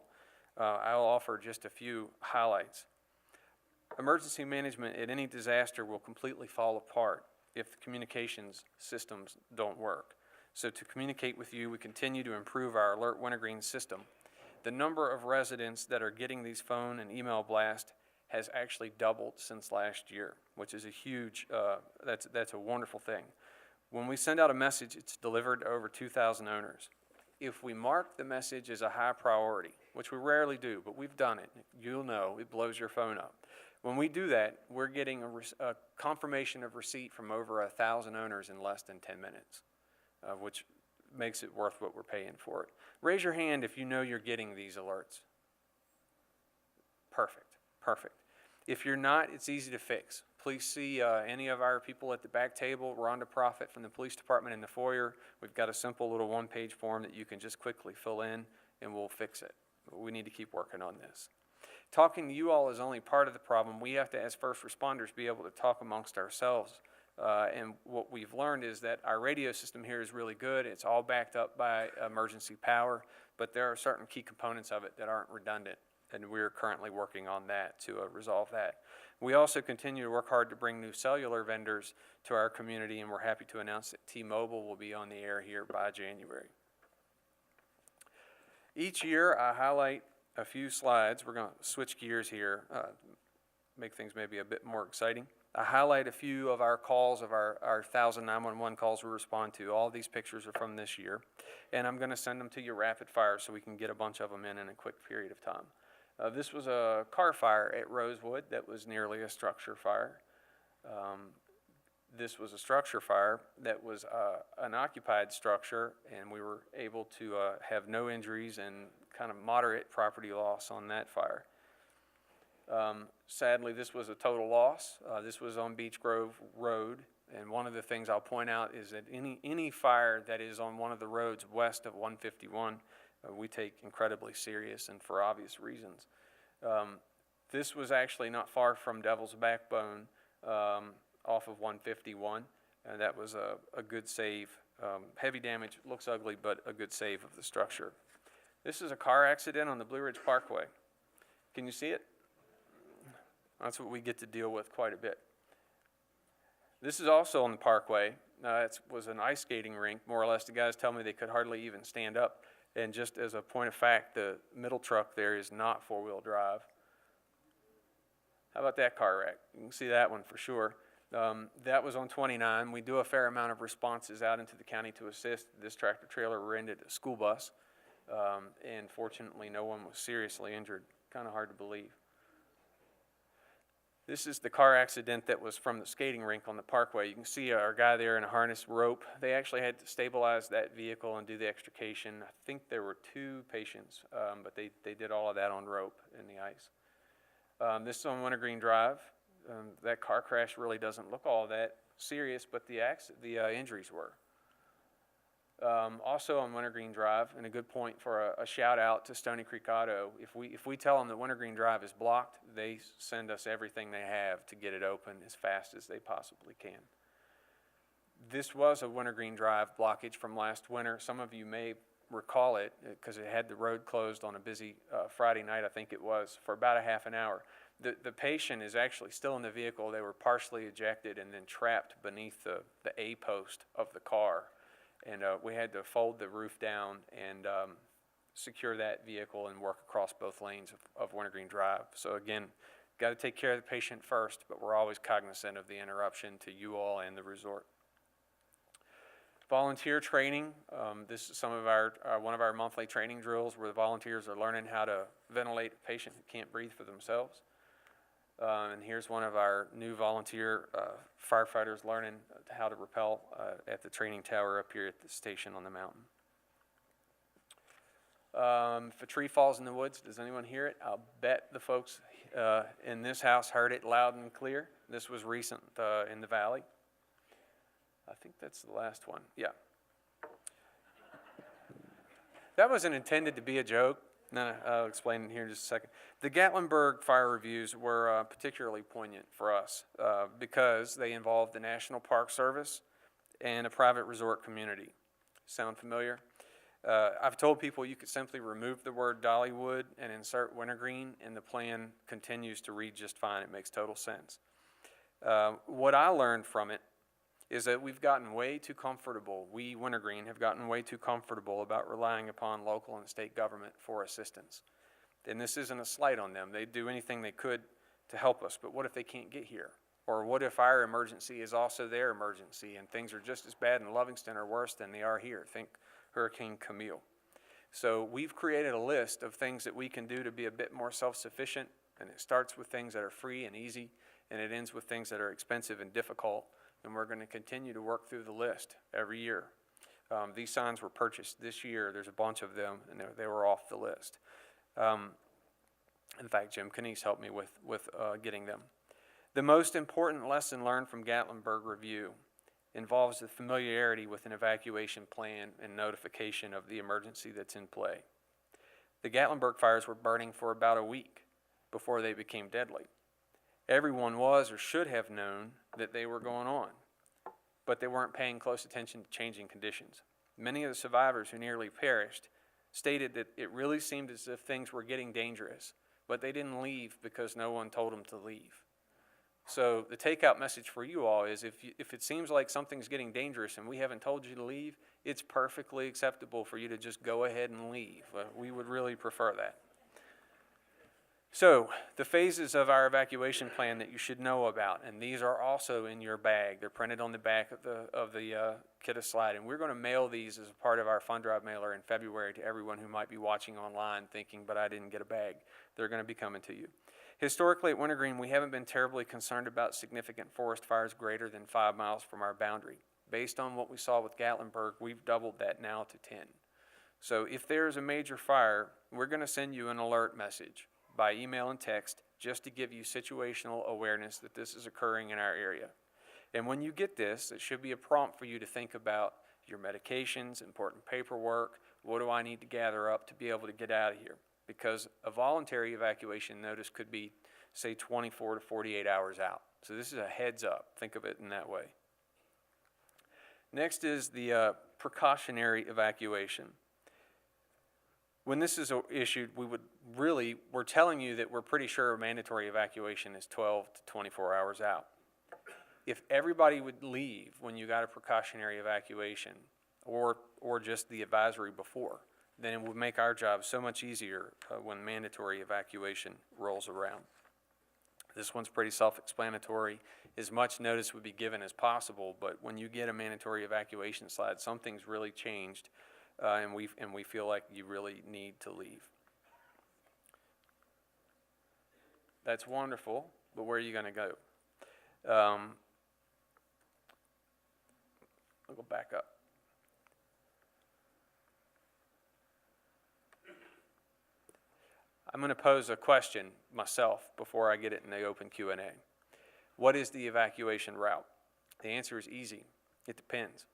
Speaker 4: I'll offer just a few highlights. Emergency management at any disaster will completely fall apart if the communications systems don't work. So to communicate with you, we continue to improve our Alert Wintergreen system. The number of residents that are getting these phone and email blasts has actually doubled since last year, which is a huge, that's a wonderful thing. When we send out a message, it's delivered to over 2,000 owners. If we mark the message as a high priority, which we rarely do, but we've done it, you'll know, it blows your phone up. When we do that, we're getting a confirmation of receipt from over 1,000 owners in less than 10 minutes, which makes it worth what we're paying for it. Raise your hand if you know you're getting these alerts. Perfect, perfect. If you're not, it's easy to fix. Please see any of our people at the back table. Rhonda Profit from the police department in the foyer. We've got a simple little one-page form that you can just quickly fill in, and we'll fix it. We need to keep working on this. Talking to you all is only part of the problem. We have to, as first responders, be able to talk amongst ourselves. And what we've learned is that our radio system here is really good. It's all backed up by emergency power, but there are certain key components of it that aren't redundant, and we're currently working on that to resolve that. We also continue to work hard to bring new cellular vendors to our community, and we're happy to announce that T-Mobile will be on the air here by January. Each year, I highlight a few slides. We're going to switch gears here, make things maybe a bit more exciting. I highlight a few of our calls, of our 1,000 911 calls we respond to. All these pictures are from this year, and I'm going to send them to you rapid fire so we can get a bunch of them in a quick period of time. This was a car fire at Rosewood that was nearly a structure fire. This was a structure fire that was an occupied structure, and we were able to have no injuries and kind of moderate property loss on that fire. Sadly, this was a total loss. This was on Beech Grove Road, and one of the things I'll point out is that any fire that is on one of the roads west of 151, we take incredibly serious and for obvious reasons. This was actually not far from Devil's Backbone off of 151, and that was a good save. Heavy damage, looks ugly, but a good save of the structure. This is a car accident on the Blue Ridge Parkway. Can you see it? That's what we get to deal with quite a bit. This is also on the parkway. It was an ice skating rink, more or less. The guys tell me they could hardly even stand up. And just as a point of fact, the middle truck there is not four-wheel drive. How about that car wreck? You can see that one for sure. That was on 29. We do a fair amount of responses out into the county to assist. This tractor trailer rented a school bus, and fortunately no one was seriously injured. Kind of hard to believe. This is the car accident that was from the skating rink on the parkway. You can see our guy there in a harness rope. They actually had to stabilize that vehicle and do the extrication. I think there were 2 patients, but they did all of that on rope in the ice. This is on Wintergreen Drive. That car crash really doesn't look all that serious, but the injuries were. Also on Wintergreen Drive, and a good point for a shout out to Stony Creek Auto. If we tell them that Wintergreen Drive is blocked, they send us everything they have to get it open as fast as they possibly can. This was a Wintergreen Drive blockage from last winter. Some of you may recall it because it had the road closed on a busy Friday night, I think it was, for about a half an hour. The patient is actually still in the vehicle. They were partially ejected and then trapped beneath the A post of the car. And we had to fold the roof down and secure that vehicle and work across both lanes of Wintergreen Drive. So again, got to take care of the patient first, but we're always cognizant of the interruption to you all and the resort. Volunteer training. This is some of one of our monthly training drills where the volunteers are learning how to ventilate a patient who can't breathe for themselves. And here's one of our new volunteer firefighters learning how to rappel at the training tower up here at the station on the mountain. If a tree falls in the woods, does anyone hear it? I'll bet the folks in this house heard it loud and clear. This was recent in the valley. I think that's the last one. Yeah. That wasn't intended to be a joke. No, I'll explain it here in just a second. The Gatlinburg fire reviews were particularly poignant for us because they involved the National Park Service and a private resort community. Sound familiar? I've told people you could simply remove the word Dollywood and insert Wintergreen, and the plan continues to read just fine. It makes total sense. What I learned from it is that we've gotten way too comfortable, we, Wintergreen, have gotten way too comfortable about relying upon local and state government for assistance. And this isn't a slight on them. They'd do anything they could to help us, but what if they can't get here? Or what if our emergency is also their emergency and things are just as bad in Livingston or worse than they are here? Think Hurricane Camille. So we've created a list of things that we can do to be a bit more self-sufficient, and it starts with things that are free and easy, and it ends with things that are expensive and difficult. And we're going to continue to work through the list every year. These signs were purchased this year. There's a bunch of them, and they were off the list. In fact, Jim Canese helped me with getting them. The most important lesson learned from Gatlinburg Review involves the familiarity with an evacuation plan and notification of the emergency that's in play. The Gatlinburg fires were burning for about a week before they became deadly. Everyone was or should have known that they were going on, but they weren't paying close attention to changing conditions. Many of the survivors who nearly perished stated that it really seemed as if things were getting dangerous, but they didn't leave because no one told them to leave. So the takeout message for you all is if it seems like something's getting dangerous and we haven't told you to leave, it's perfectly acceptable for you to just go ahead and leave. We would really prefer that. So, the phases of our evacuation plan that you should know about, and these are also in your bag. They're printed on the back of the kit of slide, and we're going to mail these as a part of our Fund Drive mailer in February to everyone who might be watching online thinking, but I didn't get a bag. They're going to be coming to you. Historically at Wintergreen, we haven't been terribly concerned about significant forest fires greater than 5 miles from our boundary. Based on what we saw with Gatlinburg, we've doubled that now to 10. So if there's a major fire, we're going to send you an alert message by email and text just to give you situational awareness that this is occurring in our area. And when you get this, it should be a prompt for you to think about your medications, important paperwork, what do I need to gather up to be able to get out of here? Because a voluntary evacuation notice could be, say, 24 to 48 hours out. So this is a heads up. Think of it in that way. Next is the precautionary evacuation. When this is issued, we're telling you that we're pretty sure a mandatory evacuation is 12 to 24 hours out. If everybody would leave when you got a precautionary evacuation or just the advisory before, then it would make our job so much easier when mandatory evacuation rolls around. This one's pretty self-explanatory. As much notice would be given as possible, but when you get a mandatory evacuation slide, something's really changed. And we feel like you really need to leave. That's wonderful. but where are you going to go? I'll go back up. I'm going to pose a question myself before I get it in the open Q&A. What is the evacuation route? The answer is easy. It depends.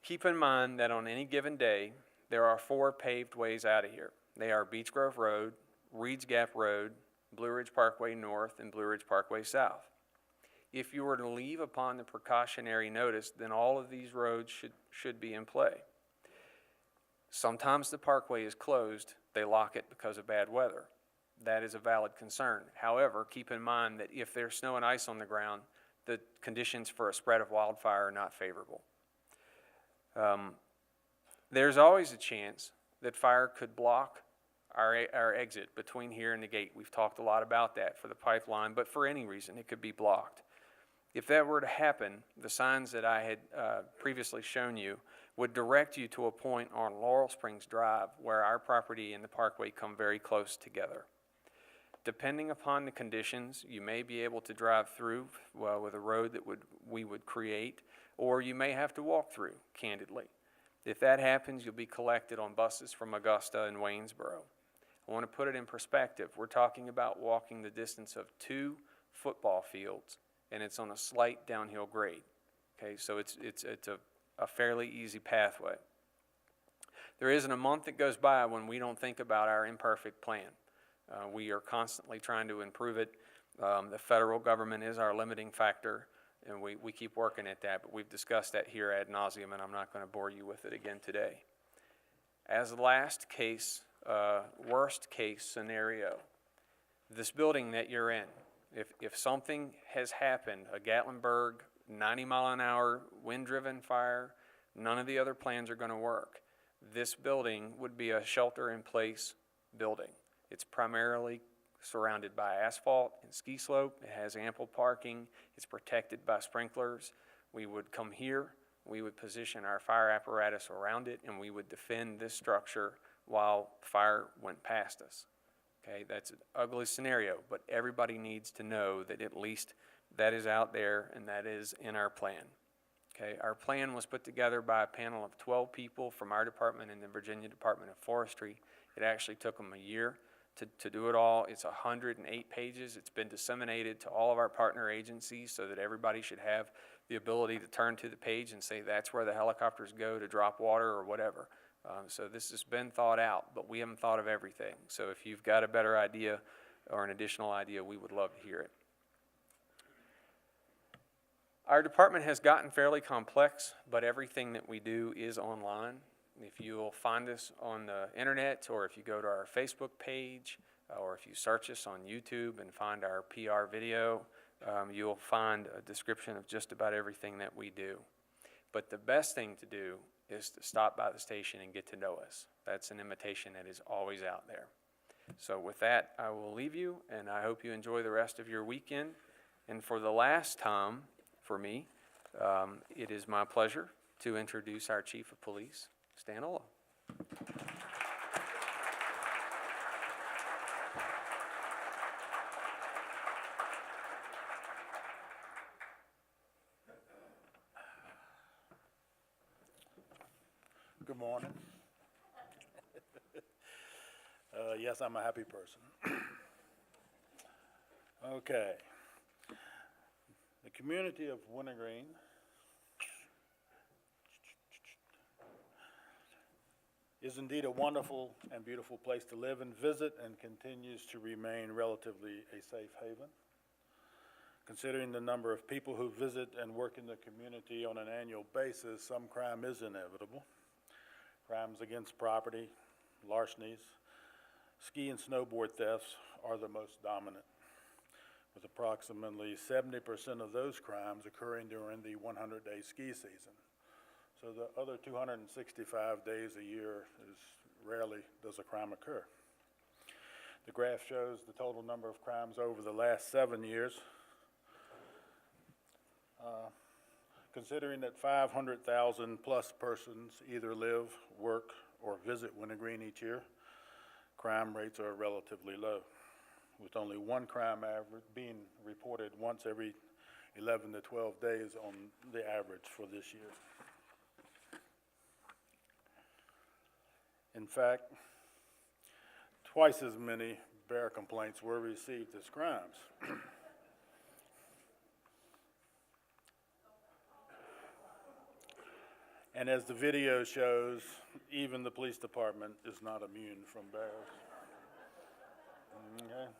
Speaker 4: Keep in mind that on any given day, there are 4 paved ways out of here. They are Beech Grove Road, Reeds Gap Road, Blue Ridge Parkway North, and Blue Ridge Parkway South. If you were to leave upon the precautionary notice, then all of these roads should be in play. Sometimes the parkway is closed. They lock it because of bad weather. That is a valid concern. However, keep in mind that if there's snow and ice on the ground, the conditions for a spread of wildfire are not favorable. There's always a chance that fire could block our exit between here and the gate. We've talked a lot about that for the pipeline, but for any reason it could be blocked. If that were to happen, the signs that I had previously shown you would direct you to a point on Laurel Springs Drive where our property and the parkway come very close together. Depending upon the conditions, you may be able to drive through with a road that we would create, or you may have to walk through, candidly. If that happens, you'll be collected on buses from Augusta and Waynesboro. I want to put it in perspective. We're talking about walking the distance of 2 football fields, and it's on a slight downhill grade. Okay, so it's a fairly easy pathway. There isn't a month that goes by when we don't think about our imperfect plan. We are constantly trying to improve it. The federal government is our limiting factor, and we keep working at that, but we've discussed that here ad nauseum, and I'm not going to bore you with it again today. As a last case, worst case scenario, this building that you're in, if something has happened, a Gatlinburg 90-mile-an-hour wind-driven fire, none of the other plans are going to work. This building would be a shelter-in-place building. It's primarily surrounded by asphalt and ski slope. It has ample parking. It's protected by sprinklers. We would come here, we would position our fire apparatus around it, and we would defend this structure while fire went past us. Okay, that's an ugly scenario, but everybody needs to know that at least that is out there and that is in our plan. Okay, our plan was put together by a panel of 12 people from our department and the Virginia Department of Forestry. It actually took them a year to do it all. It's 108 pages. It's been disseminated to all of our partner agencies so that everybody should have the ability to turn to the page and say that's where the helicopters go to drop water or whatever. So this has been thought out, but we haven't thought of everything. So if you've got a better idea or an additional idea, we would love to hear it. Our department has gotten fairly complex, but everything that we do is online. If you'll find us on the internet, or if you go to our Facebook page, or if you search us on YouTube and find our PR video, you'll find a description of just about everything that we do. But the best thing to do is to stop by the station and get to know us. That's an invitation that is always out there. So with that, I will leave you, and I hope you enjoy the rest of your weekend. And for the last time, for me, it is my pleasure to introduce our Chief of Police, Stan Ola.
Speaker 5: Good morning. Yes, I'm a happy person. Okay. The community of Wintergreen is indeed a wonderful and beautiful place to live and visit, and continues to remain relatively a safe haven. Considering the number of people who visit and work in the community on an annual basis, some crime is inevitable. Crimes against property, larcenies, ski and snowboard thefts are the most dominant, with approximately 70% of those crimes occurring during the 100-day ski season. So the other 265 days a year rarely does a crime occur. The graph shows the total number of crimes over the last 7 years. Considering that 500,000 plus persons either live, work, or visit Wintergreen each year, crime rates are relatively low. with only one crime average being reported once every 11 to 12 days on the average for this year. In fact, twice as many bear complaints were received as crimes. And as the video shows, even the police department is not immune from bears. Okay.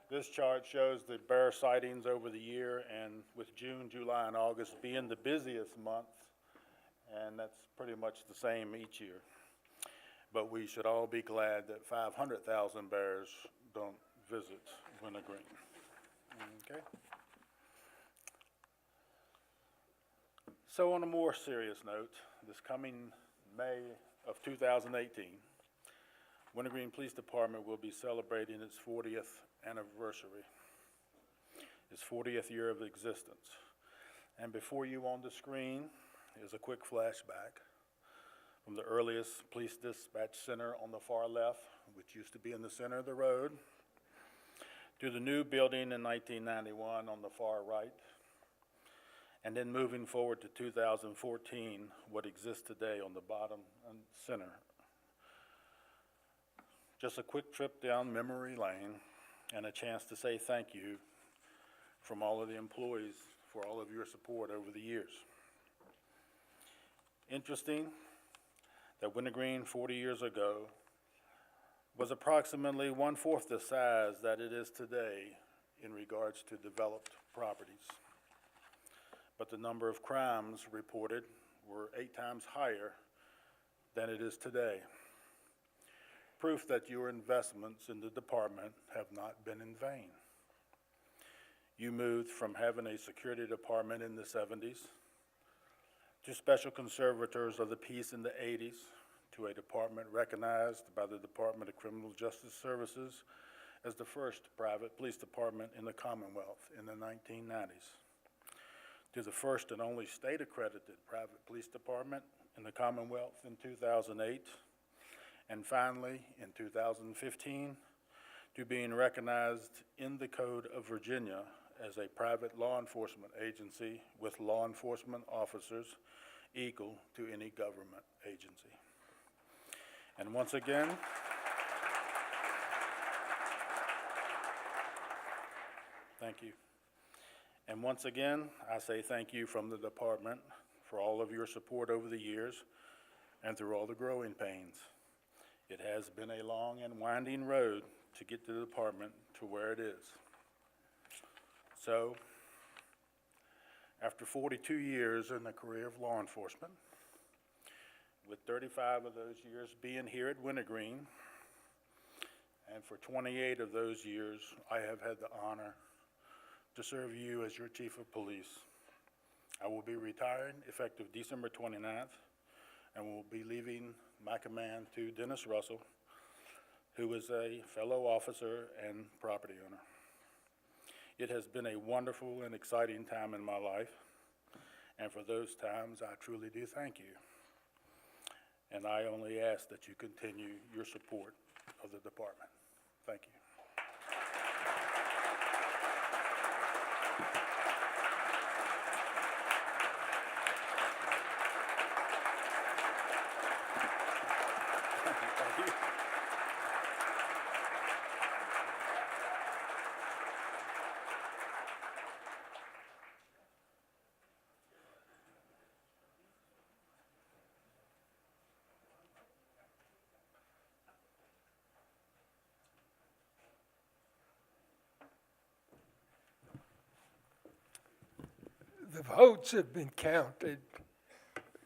Speaker 5: This chart shows the bear sightings over the year, and with June, July, and August being the busiest months, and that's pretty much the same each year. But we should all be glad that 500,000 bears don't visit Wintergreen. Okay. So on a more serious note, this coming May of 2018, Wintergreen Police Department will be celebrating its 40th anniversary, its 40th year of existence. And before you on the screen is a quick flashback from the earliest police dispatch center on the far left, which used to be in the center of the road, to the new building in 1991 on the far right, and then moving forward to 2014, what exists today on the bottom and center. Just a quick trip down memory lane and a chance to say thank you from all of the employees for all of your support over the years. Interesting that Wintergreen 40 years ago was approximately 1/4 the size that it is today in regards to developed properties. But the number of crimes reported were 8 times higher than it is today. Proof that your investments in the department have not been in vain. You moved from having a security department in the 70s to special conservators of the peace in the 80s to a department recognized by the Department of Criminal Justice Services as the first private police department in the Commonwealth in the 1990s. To the first and only state-accredited private police department in the Commonwealth in 2008, and finally, in 2015, to being recognized in the Code of Virginia as a private law enforcement agency with law enforcement officers equal to any government agency. And once again, thank you. And once again, I say thank you from the department for all of your support over the years and through all the growing pains. It has been a long and winding road to get the department to where it is. So, after 42 years in the career of law enforcement, with 35 of those years being here at Wintergreen, and for 28 of those years, I have had the honor to serve you as your chief of police. I will be retiring effective December 29th and will be leaving my command to Dennis Russell, who is a fellow officer and property owner. It has been a wonderful and exciting time in my life, and for those times, I truly do thank you. And I only ask that you continue your support of the department. Thank you. Thank you.
Speaker 2: The votes have been counted.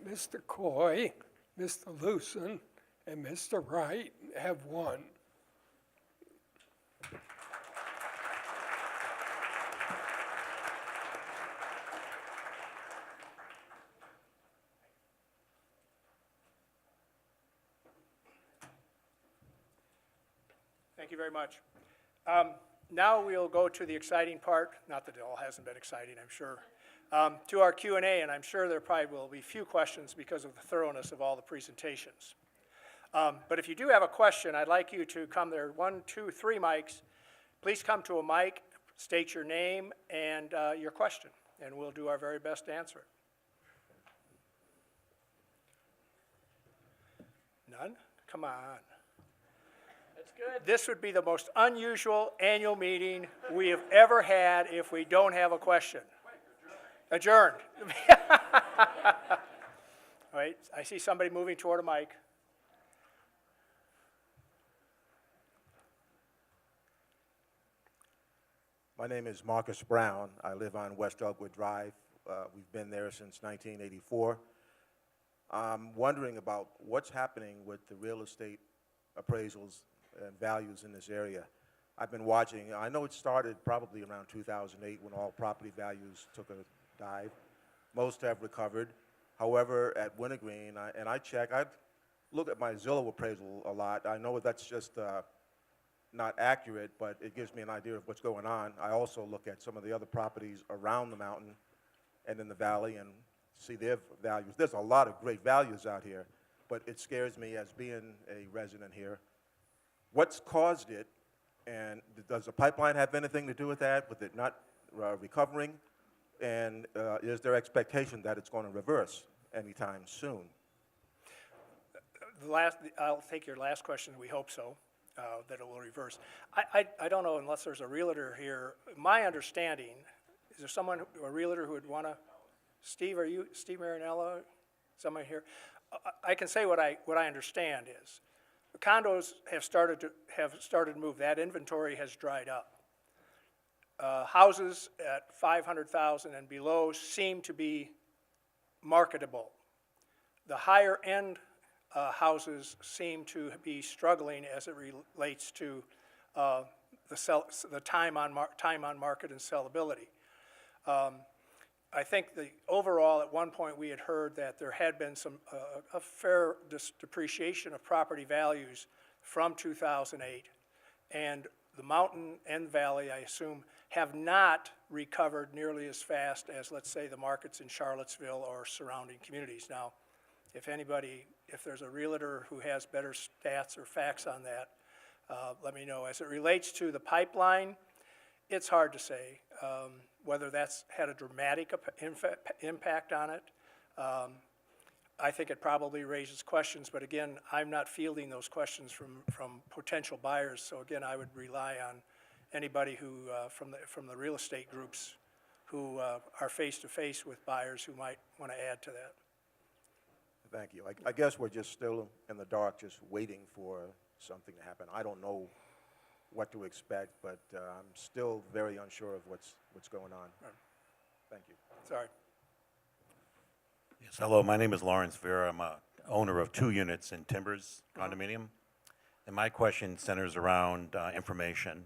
Speaker 2: Mr. Coy, Mr. Lewson, and Mr. Wright have won.
Speaker 1: Thank you very much. Now we'll go to the exciting part, not that it all hasn't been exciting, I'm sure, to our Q&A, and I'm sure there probably will be few questions because of the thoroughness of all the presentations. But if you do have a question, I'd like you to come there, 1, 2, 3 mics. Please come to a mic, state your name and your question, and we'll do our very best to answer it. None? Come on.
Speaker 3: That's good.
Speaker 1: This would be the most unusual annual meeting we have ever had if we don't have a question. Adjourned. All right, I see somebody moving toward a mic.
Speaker 6: My name is Marcus Brown. I live on West Elkwood Drive. We've been there since 1984. I'm wondering about what's happening with the real estate appraisals and values in this area. I've been watching. I know it started probably around 2008 when all property values took a dive. Most have recovered. However, at Wintergreen, I look at my Zillow appraisal a lot. I know that's just not accurate, but it gives me an idea of what's going on. I also look at some of the other properties around the mountain and in the valley and see their values. There's a lot of great values out here, but it scares me as being a resident here. What's caused it, and does the pipeline have anything to do with that, with it not recovering? And is there expectation that it's going to reverse anytime soon?
Speaker 1: I'll take your last question. We hope so, that it will reverse. I don't know unless there's a realtor here. My understanding, is there someone, a realtor who would want to? Steve, are you, Steve Marinella? Someone here? I can say what I understand is, the condos have started to move. That inventory has dried up. Houses at 500,000 and below seem to be marketable. The higher end houses seem to be struggling as it relates to the time on market and sellability. I think overall at one point we had heard that there had been a fair depreciation of property values from 2008, and the mountain and valley, I assume, have not recovered nearly as fast as, let's say, the markets in Charlottesville or surrounding communities. Now, if there's a realtor who has better stats or facts on that, let me know. As it relates to the pipeline, it's hard to say whether that's had a dramatic impact on it. I think it probably raises questions, but again, I'm not fielding those questions from potential buyers. So again, I would rely on anybody who from the real estate groups who are face to face with buyers who might want to add to that.
Speaker 6: Thank you. I guess we're just still in the dark, just waiting for something to happen. I don't know what to expect, but I'm still very unsure of what's going on.
Speaker 1: Right.
Speaker 6: Thank you.
Speaker 1: Sorry.
Speaker 7: Yes, hello, my name is Lawrence Vera. I'm a owner of 2 units in Timbers condominium. And my question centers around information.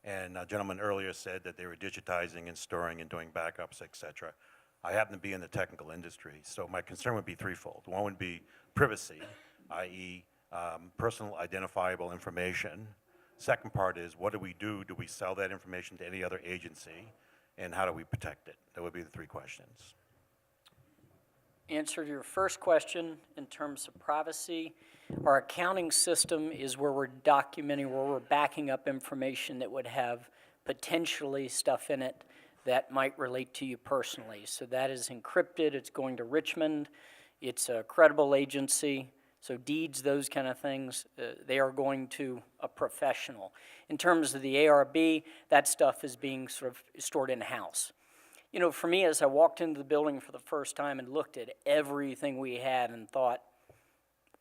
Speaker 7: And a gentleman earlier said that they were digitizing and storing and doing backups, et cetera. I happen to be in the technical industry, so my concern would be threefold. One would be privacy, i.e. Personal identifiable information. Second part is, what do we do? Do we sell that information to any other agency? And how do we protect it? That would be the 3 questions.
Speaker 3: Answer to your first question in terms of privacy, our accounting system is where we're documenting, where we're backing up information that would have potentially stuff in it that might relate to you personally. So that is encrypted, it's going to Richmond, it's a credible agency, so deeds, those kind of things, they are going to a professional. In terms of the ARB, that stuff is being sort of stored in-house. You know, for me, as I walked into the building for the first time and looked at everything we had and thought,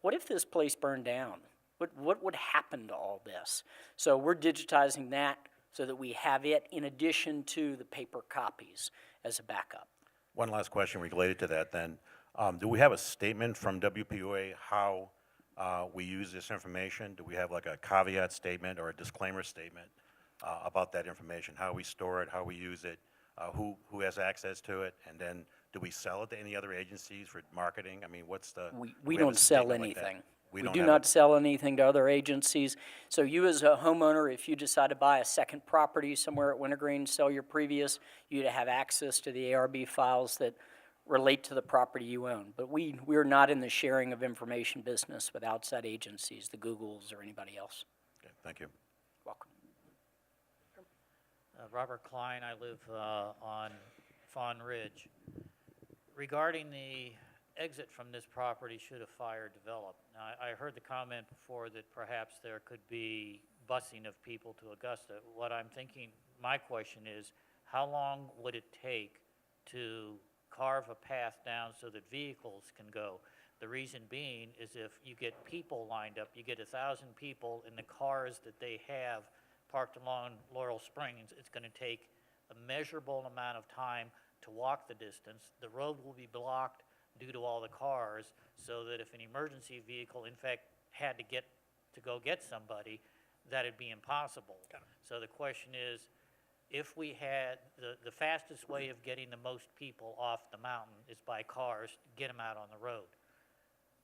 Speaker 3: what if this place burned down? What would happen to all this? So we're digitizing that so that we have it in addition to the paper copies as a backup.
Speaker 7: One last question related to that then. Do we have a statement from WPOA how we use this information? Do we have like a caveat statement or a disclaimer statement about that information, how we store it, how we use it, who has access to it, and then do we sell it to any other agencies for marketing? I mean, what's the...
Speaker 3: We
Speaker 7: have a
Speaker 3: don't sell
Speaker 7: statement like that?
Speaker 3: anything. We
Speaker 7: don't
Speaker 3: do
Speaker 7: have
Speaker 3: not
Speaker 7: a-
Speaker 3: sell anything to other agencies. So you as a homeowner, if you decide to buy a second property somewhere at Wintergreen, sell your previous, you'd have access to the ARB files that relate to the property you own. But we're not in the sharing of information business with outside agencies, the Googles or anybody else.
Speaker 7: Okay, thank you.
Speaker 3: Welcome.
Speaker 8: Robert Klein, I live on Fawn Ridge. Regarding the exit from this property should a fire develop, now, I heard the comment before that perhaps there could be busing of people to Augusta. What I'm thinking, my question is, how long would it take to carve a path down so that vehicles can go? The reason being is if you get people lined up, you get 1,000 people in the cars that they have parked along Laurel Springs, it's going to take a measurable amount of time to walk the distance. The road will be blocked due to all the cars, so that if an emergency vehicle, in fact, had to go get somebody, that'd be impossible. So the question is, if we had, the fastest way of getting the most people off the mountain is by cars, get them out on the road.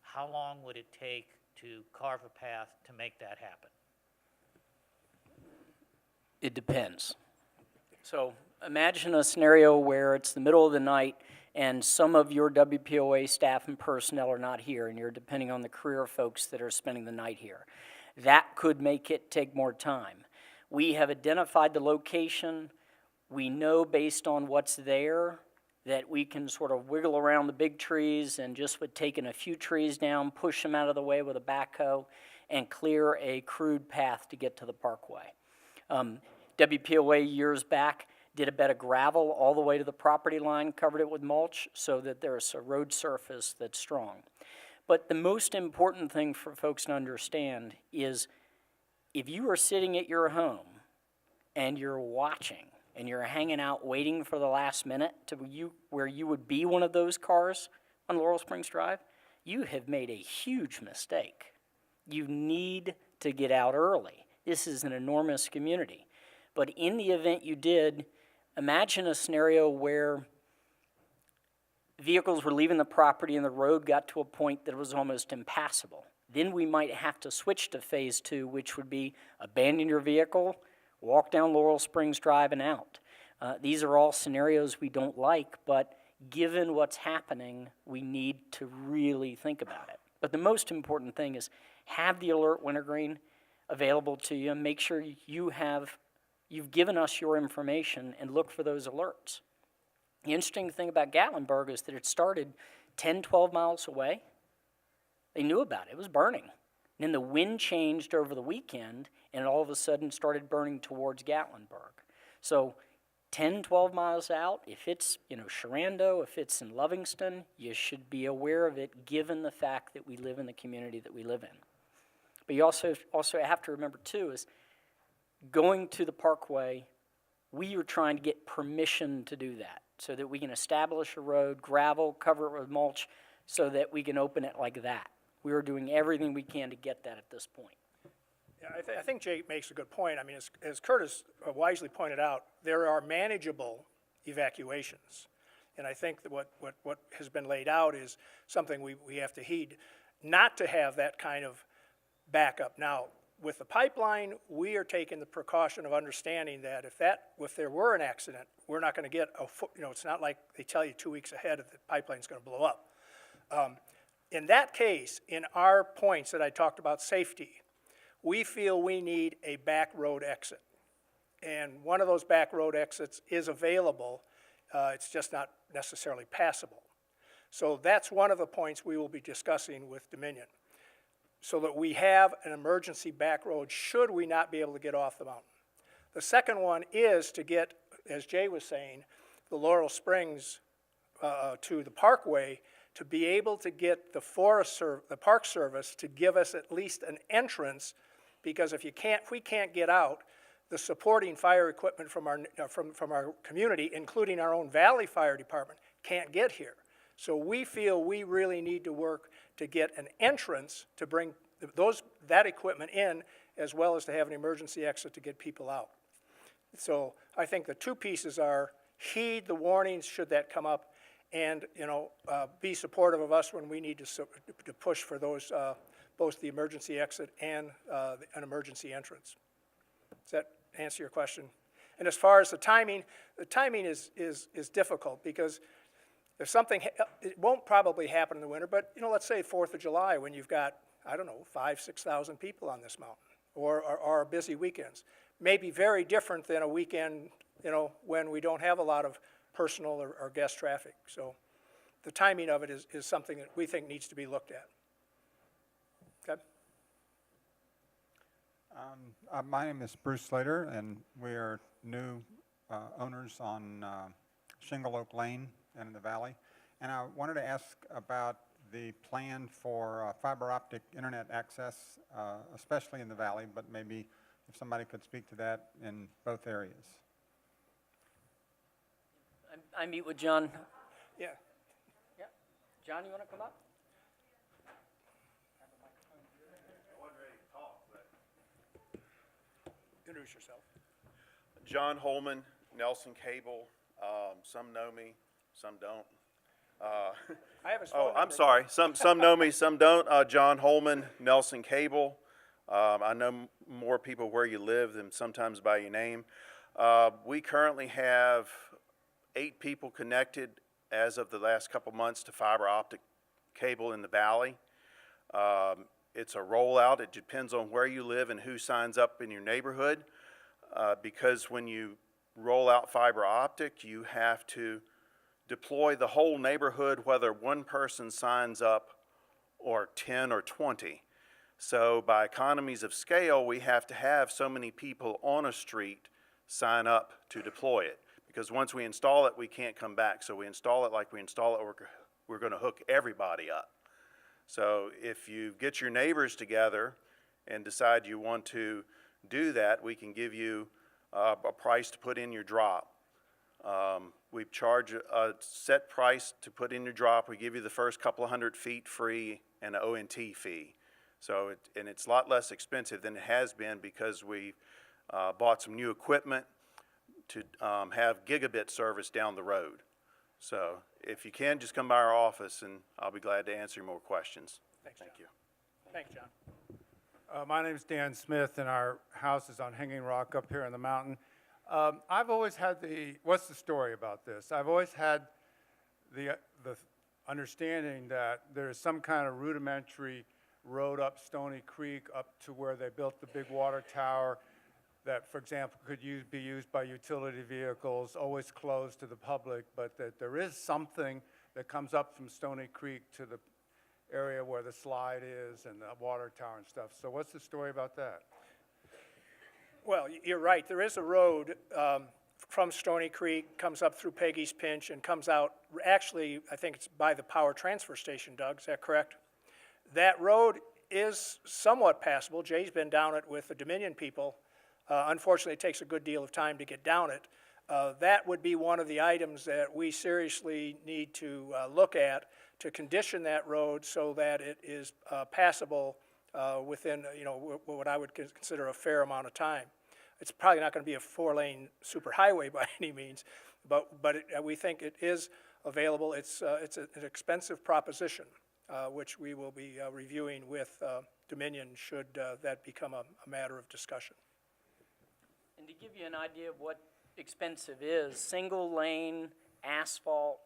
Speaker 8: How long would it take to carve a path to make that happen?
Speaker 3: It depends. So imagine a scenario where it's the middle of the night and some of your WPOA staff and personnel are not here, and you're depending on the career folks that are spending the night here. That could make it take more time. We have identified the location. We know based on what's there that we can sort of wiggle around the big trees and just with taking a few trees down, push them out of the way with a backhoe, and clear a crude path to get to the parkway. WPOA years back did a bed of gravel all the way to the property line, covered it with mulch so that there's a road surface that's strong. But the most important thing for folks to understand is if you are sitting at your home and you're watching and you're hanging out waiting for the last minute to where you would be one of those cars on Laurel Springs Drive, you have made a huge mistake. You need to get out early. This is an enormous community. But in the event you did, imagine a scenario where vehicles were leaving the property and the road got to a point that it was almost impassable. Then we might have to switch to phase 2, which would be abandon your vehicle, walk down Laurel Springs Drive and out. These are all scenarios we don't like, but given what's happening, we need to really think about it. But the most important thing is have the alert wintergreen available to you. Make sure you've given us your information and look for those alerts. The interesting thing about Gatlinburg is that it started 10, 12 miles away. They knew about it. It was burning. And then the wind changed over the weekend, and it all of a sudden started burning towards Gatlinburg. So 10, 12 miles out, if it's, Sharando, if it's in Livingston, you should be aware of it given the fact that we live in the community that we live in. But you also have to remember, too, is going to the parkway, we are trying to get permission to do that so that we can establish a road, gravel, cover it with mulch, so that we can open it like that. We are doing everything we can to get that at this point.
Speaker 1: Yeah, I think Jay makes a good point. I mean, as Curtis wisely pointed out, there are manageable evacuations. And I think that what has been laid out is something we have to heed, not to have that kind of backup. Now, with the pipeline, we are taking the precaution of understanding that if there were an accident, we're not going to get it's not like they tell you 2 weeks ahead that the pipeline's going to blow up. In that case, in our points that I talked about safety, we feel we need a back road exit. And one of those back road exits is available. It's just not necessarily passable. So that's one of the points we will be discussing with Dominion, so that we have an emergency back road should we not be able to get off the mountain. The second one is to get, as Jay was saying, the Laurel Springs to the Parkway, to be able to get the Park Service to give us at least an entrance, because if we can't get out, the supporting fire equipment from our community, including our own Valley Fire Department, can't get here. So we feel we really need to work to get an entrance to bring that equipment in, as well as to have an emergency exit to get people out. So I think the two pieces are heed the warnings should that come up, and be supportive of us when we need to push for those, both the emergency exit and an emergency entrance. Does that answer your question? And as far as the timing is difficult, because if something, it won't probably happen in the winter, but, you know, let's say 4th of July, when you've got, I don't know, 6,000 people on this mountain, or busy weekends. May be very different than a weekend, you know, when we don't have a lot of personal or guest traffic. So the timing of it is something that we think needs to be looked at. Okay?
Speaker 9: My name is Bruce Slater, and we are new owners on Shingle Oak Lane and in the valley. And I wanted to ask about the plan for fiber optic internet access, especially in the valley, but maybe if somebody could speak to that in both areas.
Speaker 3: I meet with John.
Speaker 1: Yeah.
Speaker 3: Yeah. John, you want to come up?
Speaker 1: Introduce yourself.
Speaker 10: John Holman, Nelson Cable. Some know me, some don't.
Speaker 1: I have his phone
Speaker 10: Oh,
Speaker 1: number.
Speaker 10: I'm sorry. Some know me, some don't. John Holman, Nelson Cable. I know more people where you live than sometimes by your name. We currently have 8 people connected as of the last couple months to fiber optic cable in the valley. It's a rollout. It depends on where you live and who signs up in your neighborhood. Because when you roll out fiber optic, you have to deploy the whole neighborhood, whether one person signs up or 10 or 20. So by economies of scale, we have to have so many people on a street sign up to deploy it. Because once we install it, we can't come back. So we install it like we install it, we're going to hook everybody up. So if you get your neighbors together and decide you want to do that, we can give you a price to put in your drop. We charge a set price to put in your drop. We give you the first couple of 100 feet free and an ONT fee. So it's a lot less expensive than it has been because we bought some new equipment to have gigabit service down the road. So if you can, just come by our office and I'll be glad to answer more questions.
Speaker 1: Thanks,
Speaker 10: Thank
Speaker 1: John.
Speaker 10: you.
Speaker 1: Thanks, John.
Speaker 11: My name's Dan Smith, and our house is on Hanging Rock up here in the mountain. I've always had what's the story about this? I've always had the understanding that there's some kind of rudimentary road up Stony Creek up to where they built the big water tower that, for example, could be used by utility vehicles, always closed to the public, but that there is something that comes up from Stony Creek to the area where the slide is and the water tower and stuff. So what's the story about that?
Speaker 1: Well, you're right. There is a road from Stony Creek, comes up through Peggy's Pinch, and comes out, actually, I think it's by the power transfer station, Doug, is that correct? That road is somewhat passable. Jay's been down it with the Dominion people. Unfortunately, it takes a good deal of time to get down it. That would be one of the items that we seriously need to look at, to condition that road so that it is passable within, you know, what I would consider a fair amount of time. It's probably not going to be a 4-lane superhighway by any means, but we think it is available. It's an expensive proposition, which we will be reviewing with Dominion should that become a matter of discussion.
Speaker 3: And to give you an idea of what expensive is, single lane, asphalt,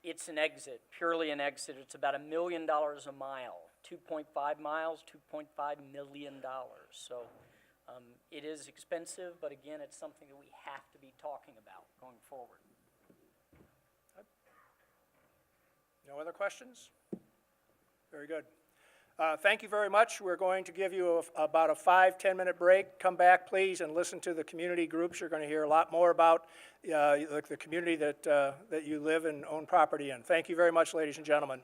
Speaker 3: it's an exit, purely an exit. It's about $1 million a mile, 2.5 miles, $2.5 million. So it is expensive, but again, it's something that we have to be talking about going forward.
Speaker 1: No other questions? Very good. Thank you very much. We're going to give you about a 5-10 minute break. Come back, please, and listen to the community groups. You're going to hear a lot more about the community that you live and own property in. Thank you very much, ladies and gentlemen.